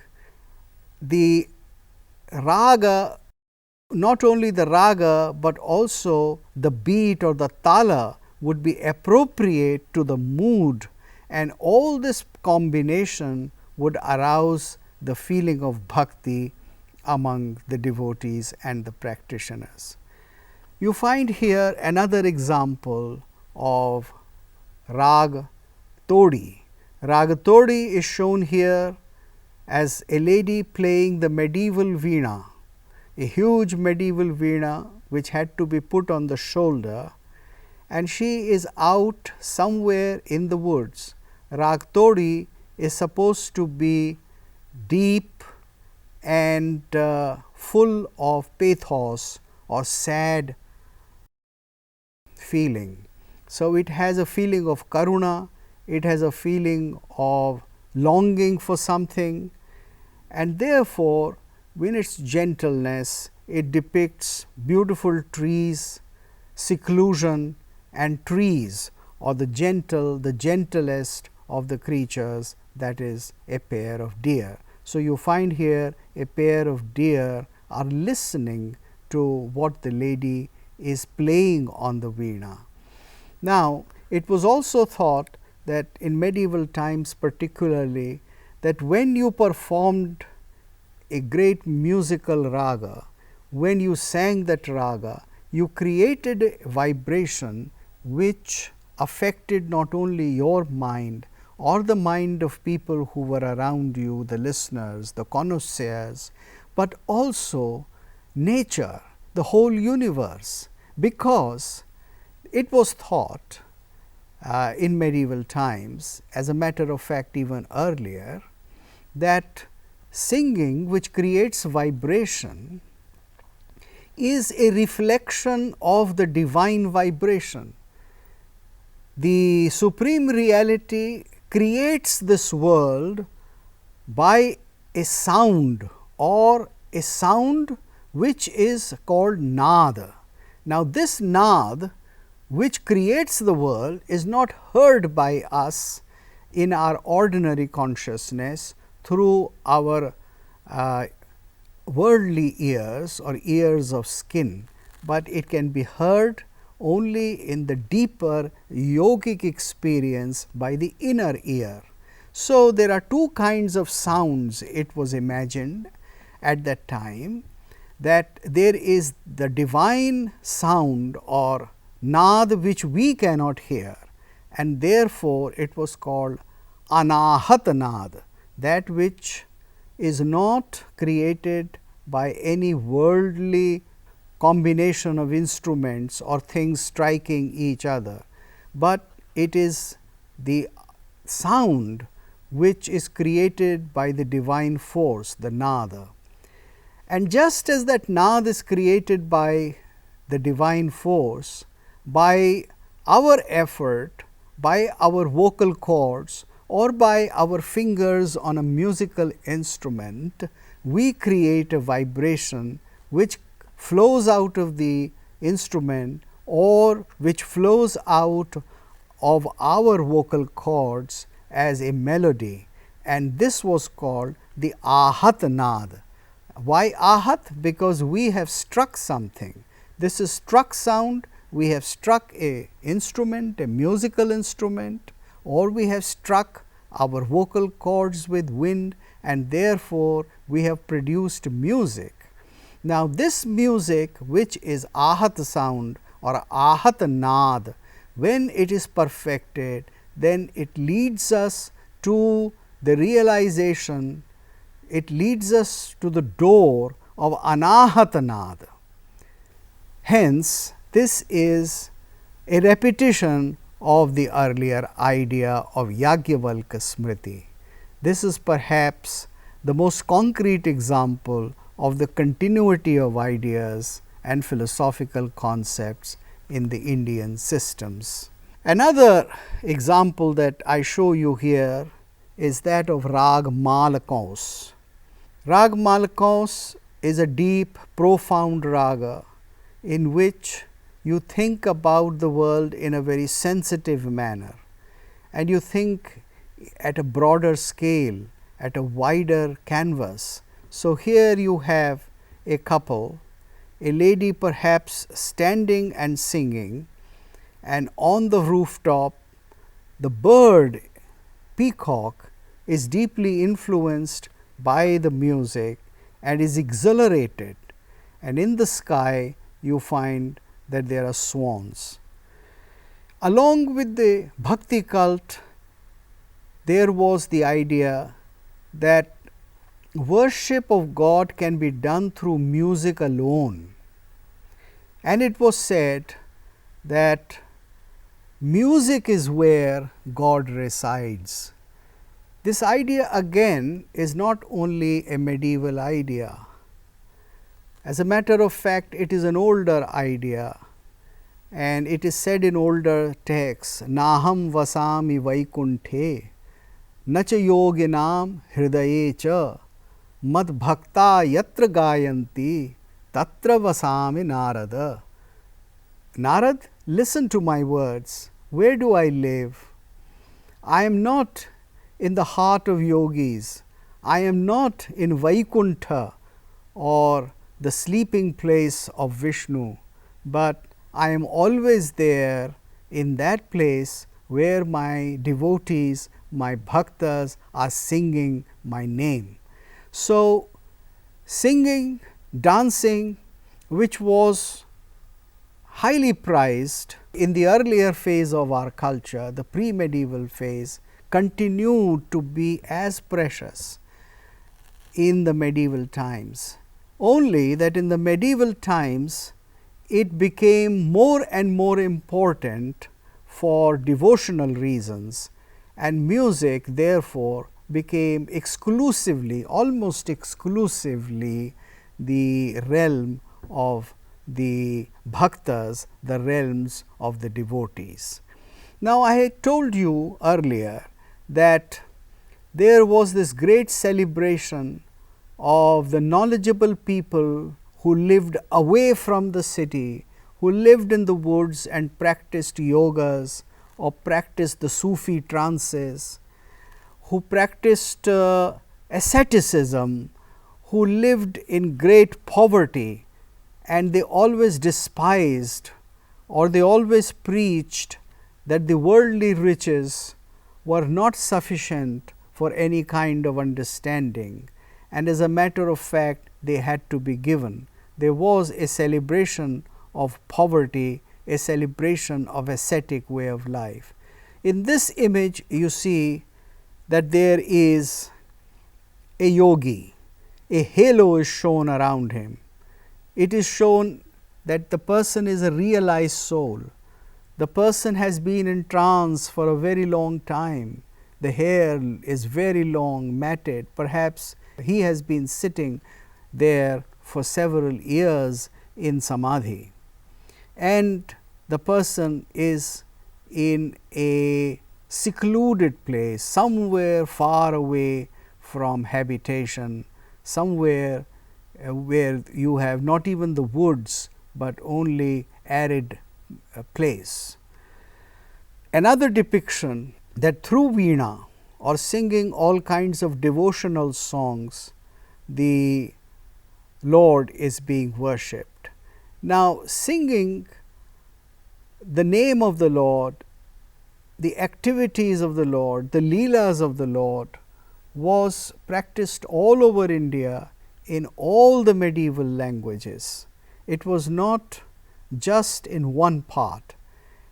The raga, not only the raga, but also the beat or the tala would be appropriate to the mood, and all this combination would arouse the feeling of bhakti among the devotees and the practitioners. You find here another example of rag todi. Rag todi is shown here as a lady playing the medieval veena, a huge medieval veena which had to be put on the shoulder, and she is out somewhere in the woods. Rag todi is supposed to be deep and full of pathos or sad feeling. So, it has a feeling of karuna, it has a feeling of longing for something, and therefore, in its gentleness, it depicts beautiful trees, seclusion and trees, or the gentlest of the creatures, that is a pair of deer. So, you find here a pair of deer are listening to what the lady is playing on the veena. Now, it was also thought that in medieval times particularly, that when you performed a great musical raga, when you sang that raga, you created a vibration which affected not only your mind or the mind of people who were around you, the listeners, the connoisseurs, but also nature, the whole universe, because it was thought in medieval times, as a matter of fact even earlier, that singing which creates vibration is a reflection of the divine vibration. The Supreme Reality creates this world by a sound, or a sound which is called nada. Now, this nad which creates the world is not heard by us in our ordinary consciousness through our worldly ears or ears of skin, but it can be heard only in the deeper yogic experience by the inner ear. So, there are two kinds of sounds, it was imagined at that time, that there is the divine sound or nad which we cannot hear, and therefore, it was called anahat nad, that which is not created by any worldly combination of instruments or things striking each other, but it is the sound which is created by the divine force, the nada. And just as that nad is created by the divine force, by our effort, by our vocal cords, or by our fingers on a musical instrument, we create a vibration which flows out of the instrument or which flows out of our vocal cords as a melody, and this was called the ahat nad. Why ahat? Because we have struck something. This is struck sound. We have struck a instrument, a musical instrument, or we have struck our vocal cords with wind, and therefore we have produced music. Now, this music, which is ahat sound or ahat nad, when it is perfected, then it leads us to the realization, it leads us to the door of anahat nad. Hence, this is a repetition of the earlier idea of Yajnavalkya Smriti. This is perhaps the most concrete example of the continuity of ideas and philosophical concepts in the Indian systems. Another example that I show you here is that of Rag Malakaus. Rag Malakaus is a deep, profound raga in which you think about the world in a very sensitive manner, and you think at a broader scale, at a wider canvas. So, here you have a couple, a lady perhaps standing and singing, and on the rooftop the bird peacock is deeply influenced by the music and is exhilarated, and in the sky you find that there are swans. Along with the bhakti cult, there was the idea that worship of God can be done through music alone, and it was said that music is where God resides. This idea again is not only a medieval idea. As a matter of fact, it is an older idea, and it is said in older texts, Naham vasami vaikunthe, nacha yoginam hridaye cha, mad bhakta yatra gayanti, tatra vasami narada. Narad, listen to my words. Where do I live? I am not in the heart of yogis. I am not in Vaikuntha or the sleeping place of Vishnu, but I am always there in that place where my devotees, my bhaktas are singing my name. So, singing, dancing, which was highly prized in the earlier phase of our culture, the pre-medieval phase, continued to be as precious in the medieval times. Only that in the medieval times, it became more and more important for devotional reasons, and music therefore became exclusively, almost exclusively, the realm of the bhaktas, the realms of the devotees. Now, I had told you earlier that there was this great celebration of the knowledgeable people who lived away from the city, who lived in the woods and practiced yogas or practiced the Sufi trances, who practiced asceticism, who lived in great poverty, and they always despised or they always preached that the worldly riches were not sufficient for any kind of understanding, and as a matter of fact they had to be given. There was a celebration of poverty, a celebration of ascetic way of life. In this image you see that there is a yogi, a halo is shown around him. It is shown that the person is a realized soul. The person has been in trance for a very long time. The hair is very long, matted. Perhaps he has been sitting there for several years in samadhi, and the person is in a secluded place, somewhere far away from habitation, somewhere where you have not even the woods, but only arid place. Another depiction that through veena or singing all kinds of devotional songs, the Lord is being worshipped. Now, singing the name of the Lord, the activities of the Lord, the leelas of the Lord was practiced all over India in all the medieval languages. It was not just in one part.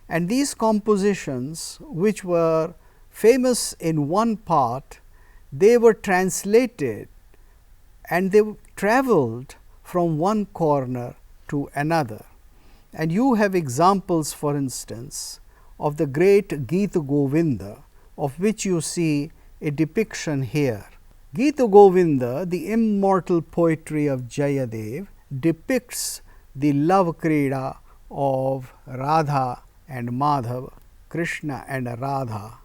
And these compositions, which were famous in one part, they were translated and they traveled from one corner to another. And you have examples, for instance, of the great Gita Govinda, of which you see a depiction here. Gita Govinda, the immortal poetry of Jayadev, depicts the love krida of Radha and Madhava, Krishna and Radha.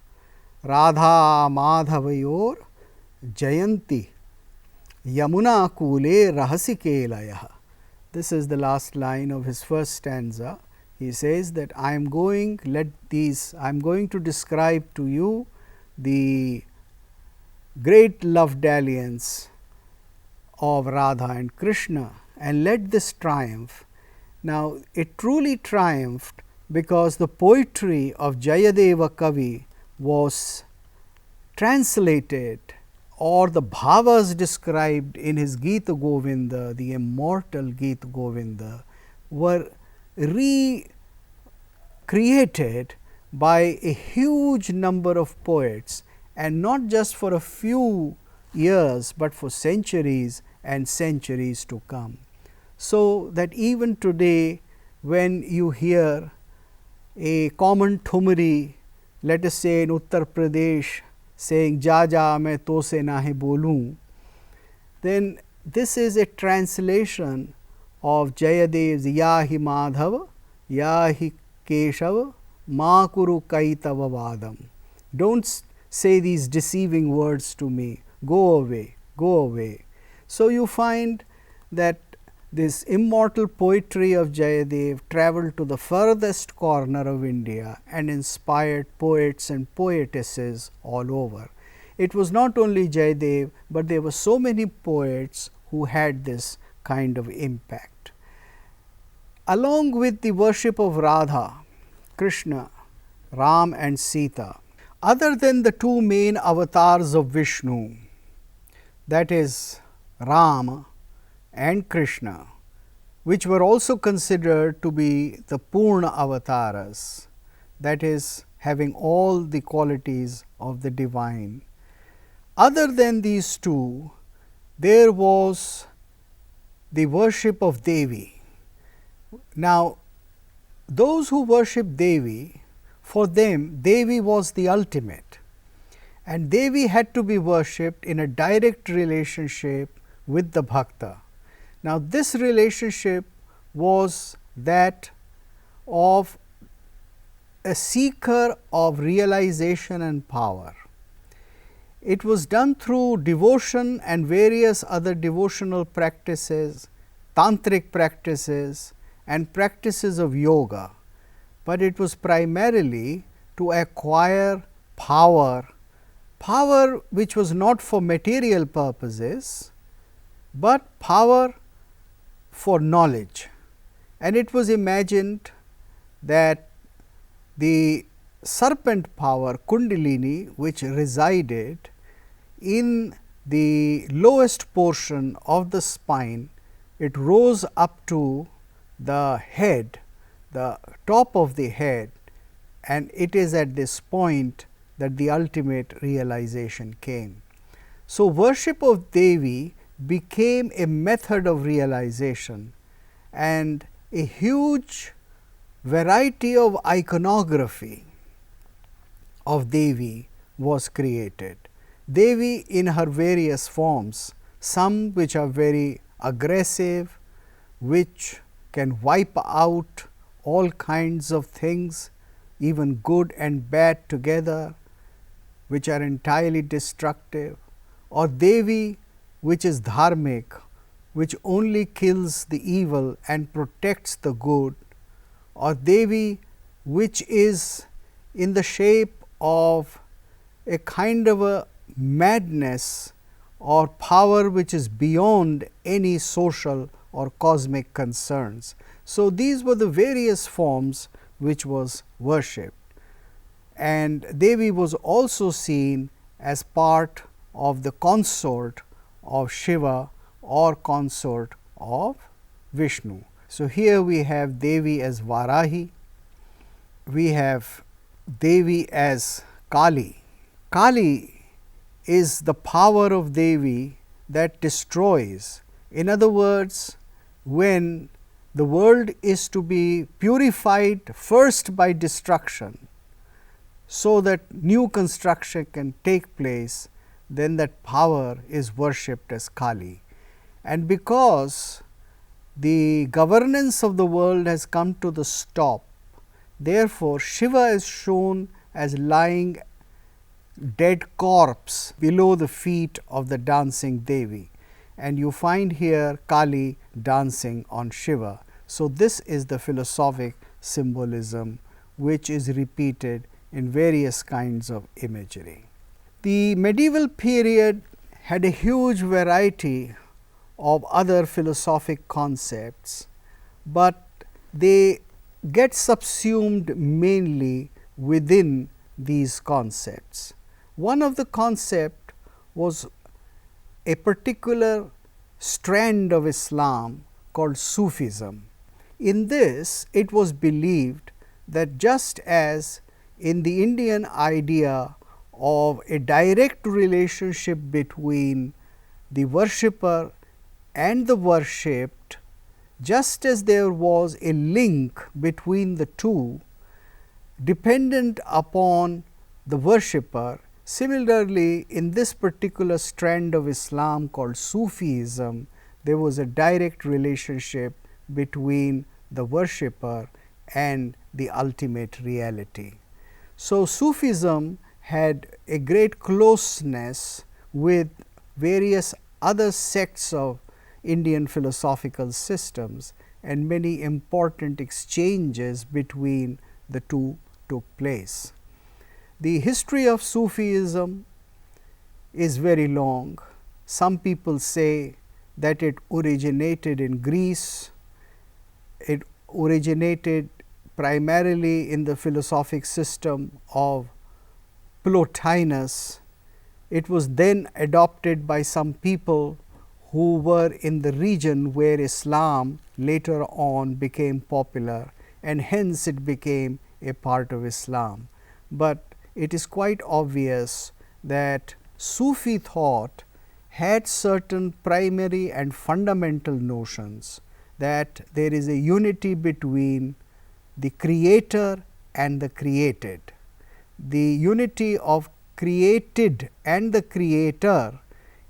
Radha Madhavayor Jayanti Yamuna Kule Rahasikelayah. This is the last line of his first stanza. He says that I am going to describe to you the great love dalliance of Radha and Krishna, and let this triumph. Now, it truly triumphed because the poetry of Jayadeva Kavi was translated, or the bhavas described in his Gita Govinda, the immortal Gita Govinda, were recreated by a huge number of poets, and not just for a few years, but for centuries and centuries to come. So that even today, when you hear a common thumri, let us say in Uttar Pradesh, saying ja ja main to se nahi bolu, then this is a translation of Jayadev's Yahi Madhava, Yahi Keshava, Ma Kuru Kaitava Vadam. Don't say these deceiving words to me, go away, go away. So, you find that this immortal poetry of Jayadev travelled to the furthest corner of India and inspired poets and poetesses all over. It was not only Jayadev, but there were so many poets who had this kind of impact. Along with the worship of Radha, Krishna, Ram and Sita, other than the two main avatars of Vishnu, that is Ram and Krishna, which were also considered to be the Purna avatars, that is having all the qualities of the divine. Other than these two, there was the worship of Devi. Now, those who worship Devi, for them Devi was the ultimate, and Devi had to be worshipped in a direct relationship with the bhakta. Now, this relationship was that of a seeker of realization and power. It was done through devotion and various other devotional practices, tantric practices and practices of yoga, but it was primarily to acquire power, power which was not for material purposes, but power for knowledge. And it was imagined that the serpent power Kundalini, which resided in the lowest portion of the spine, it rose up to the head, the top of the head, and it is at this point that the ultimate realization came. So, worship of Devi became a method of realization, and a huge variety of iconography of Devi was created. Devi in her various forms, some which are very aggressive, which can wipe out all kinds of things, even good and bad together, which are entirely destructive, or Devi, which is dharmic, which only kills the evil and protects the good, or Devi, which is in the shape of a kind of a madness or power which is beyond any social or cosmic concerns. So, these were the various forms which was worshipped, and Devi was also seen as part of the consort of Shiva or consort of Vishnu. So, here we have Devi as Varahi, we have Devi as Kali. Kali is the power of Devi that destroys. In other words, when the world is to be purified first by destruction, so that new construction can take place, then that power is worshipped as Kali. And because the governance of the world has come to the stop, therefore, Shiva is shown as lying dead corpse below the feet of the dancing Devi, and you find here Kali dancing on Shiva. So, this is the philosophic symbolism which is repeated in various kinds of imagery. The medieval period had a huge variety of other philosophic concepts, but they get subsumed mainly within these concepts. One of the concept was a particular strand of Islam called Sufism. In this, it was believed that just as in the Indian idea of a direct relationship between the worshipper and the worshipped, just as there was a link between the two dependent upon the worshipper, similarly in this particular strand of Islam called Sufism, there was a direct relationship between the worshipper and the ultimate reality. So, Sufism had a great closeness with various other sects of Indian philosophical systems, and many important exchanges between the two took place. The history of Sufism is very long. Some people say that it originated in Greece. It originated primarily in the philosophic system of Plotinus. It was then adopted by some people who were in the region where Islam later on became popular, and hence it became a part of Islam. But it is quite obvious that Sufi thought had certain primary and fundamental notions, that there is a unity between the creator and the created. The unity of created and the creator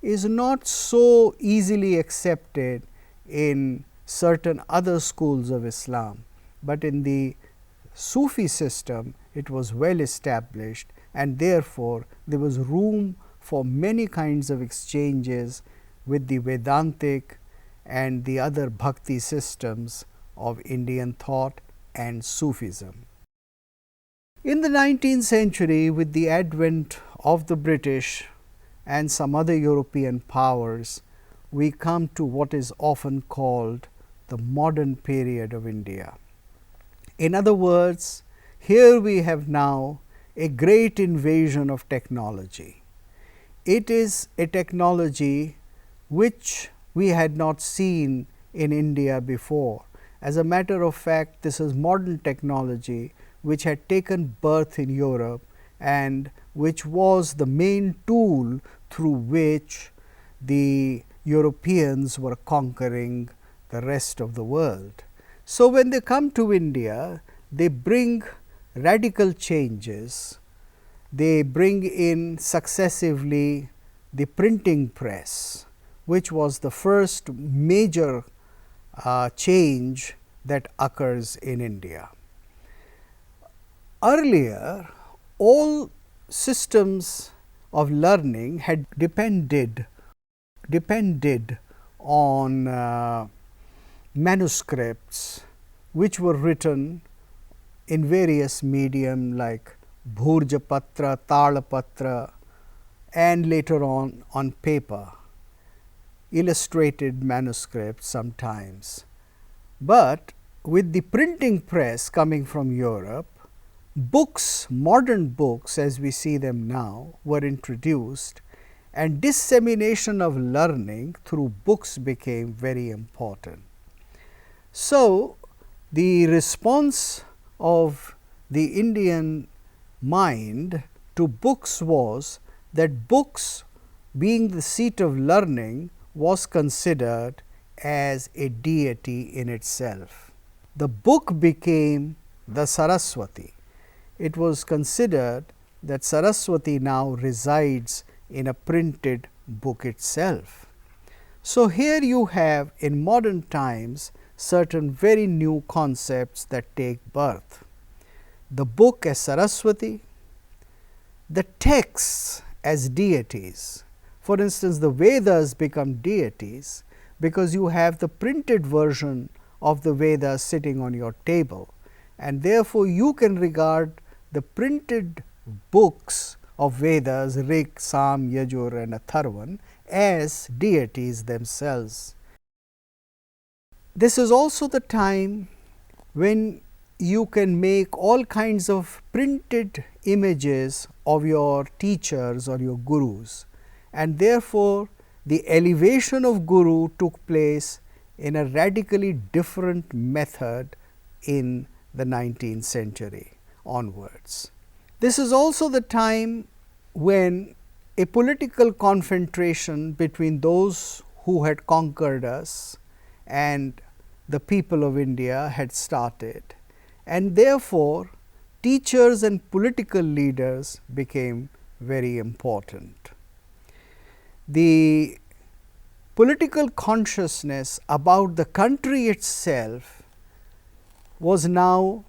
is not so easily accepted in certain other schools of Islam, but in the Sufi system it was well established, and therefore, there was room for many kinds of exchanges with the Vedantic and the other bhakti systems of Indian thought and Sufism. In the 19th century, with the advent of the British and some other European powers, we come to what is often called the modern period of India. In other words, here we have now a great invasion of technology. It is a technology which we had not seen in India before. As a matter of fact, this is modern technology which had taken birth in Europe and which was the main tool through which the Europeans were conquering the rest of the world. So, when they come to India, they bring radical changes. They bring in successively the printing press, which was the first major change that occurs in India. Earlier, all systems of learning had depended on manuscripts which were written in various medium like Bhurjapatra, Talapatra, and later on paper, illustrated manuscripts sometimes. But with the printing press coming from Europe, books, modern books as we see them now, were introduced, and dissemination of learning through books became very important. So, the response of the Indian mind to books was that books, being the seat of learning, was considered as a deity in itself. The book became the Saraswati. It was considered that Saraswati now resides in a printed book itself. So, here you have in modern times certain very new concepts that take birth. The book as Saraswati, the texts as deities. For instance, the Vedas become deities because you have the printed version of the Vedas sitting on your table, and therefore, you can regard the printed books of Vedas, Rig, Sam, Yajur and Atharvan, as deities themselves. This is also the time when you can make all kinds of printed images of your teachers or your gurus, and therefore, the elevation of guru took place in a radically different method in the 19th century onwards. This is also the time when a political confrontation between those who had conquered us and the people of India had started, and therefore, teachers and political leaders became very important. The political consciousness about the country itself was now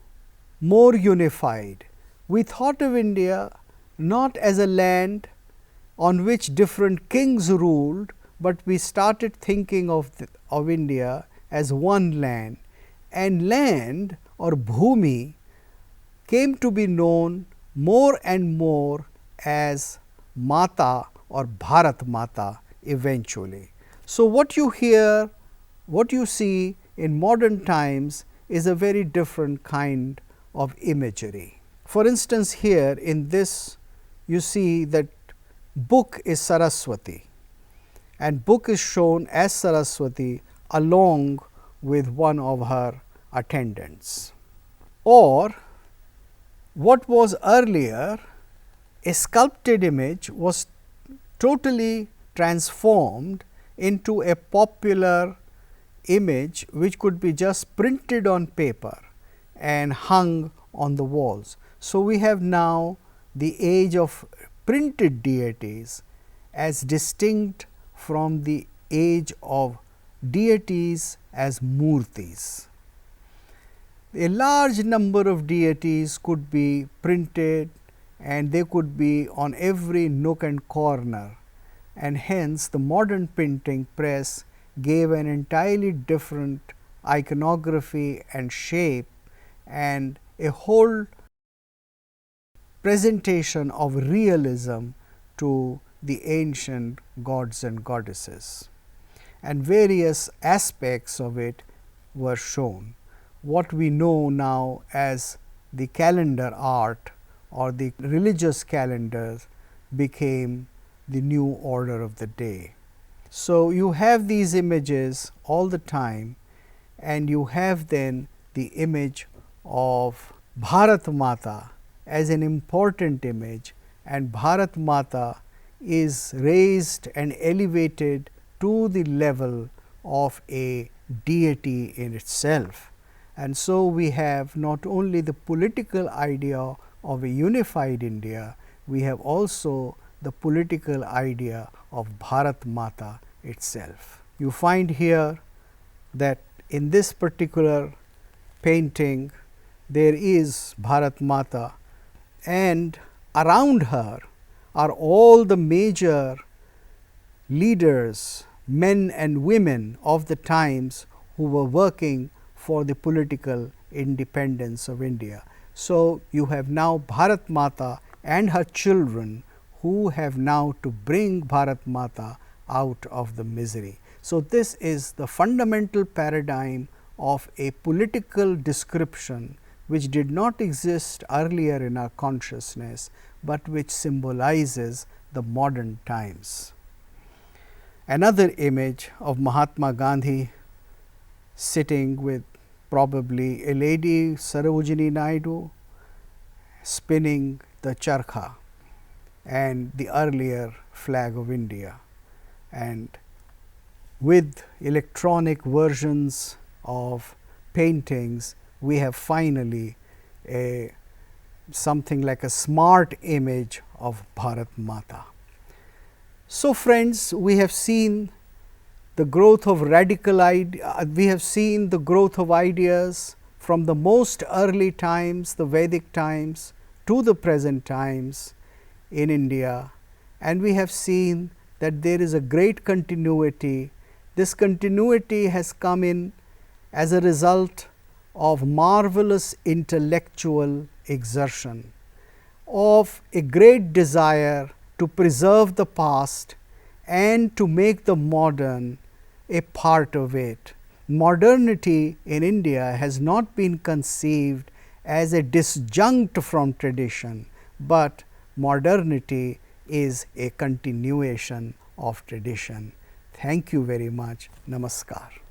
more unified. We thought of India not as a land on which different kings ruled, but we started thinking of India as one land, and land or bhumi came to be known more and more as Mata or Bharat Mata eventually. So, what you hear, what you see in modern times is a very different kind of imagery. For instance, here in this you see that book is Saraswati, and book is shown as Saraswati along with one of her attendants. Or what was earlier a sculpted image was totally transformed into a popular image which could be just printed on paper and hung on the walls. So, we have now the age of printed deities as distinct from the age of deities as murtis. A large number of deities could be printed, and they could be on every nook and corner, and hence the modern printing press gave an entirely different iconography and shape and a whole presentation of realism to the ancient gods and goddesses, and various aspects of it were shown. What we know now as the calendar art or the religious calendars became the new order of the day. So, you have these images all the time, and you have then the image of Bharat Mata as an important image, and Bharat Mata is raised and elevated to the level of a deity in itself. And so, we have not only the political idea of a unified India, we have also the political idea of Bharat Mata itself. You find here that in this particular painting there is Bharat Mata, and around her are all the major leaders, men and women of the times who were working for the political independence of India. So, you have now Bharat Mata and her children who have now to bring Bharat Mata out of the misery. So, this is the fundamental paradigm of a political description which did not exist earlier in our consciousness, but which symbolizes the modern times. Another image of Mahatma Gandhi sitting with probably a lady, Sarojini Naidu, spinning the charkha and the earlier flag of India, and with electronic versions of paintings we have finally something like a smart image of Bharat Mata. So, friends, we have seen the growth of we have seen the growth of ideas from the most early times, the Vedic times, to the present times in India, and we have seen that there is a great continuity. This continuity has come in as a result of marvelous intellectual exertion, of a great desire to preserve the past and to make the modern a part of it. Modernity in India has not been conceived as a disjunct from tradition, but modernity is a continuation of tradition. Thank you very much. Namaskar.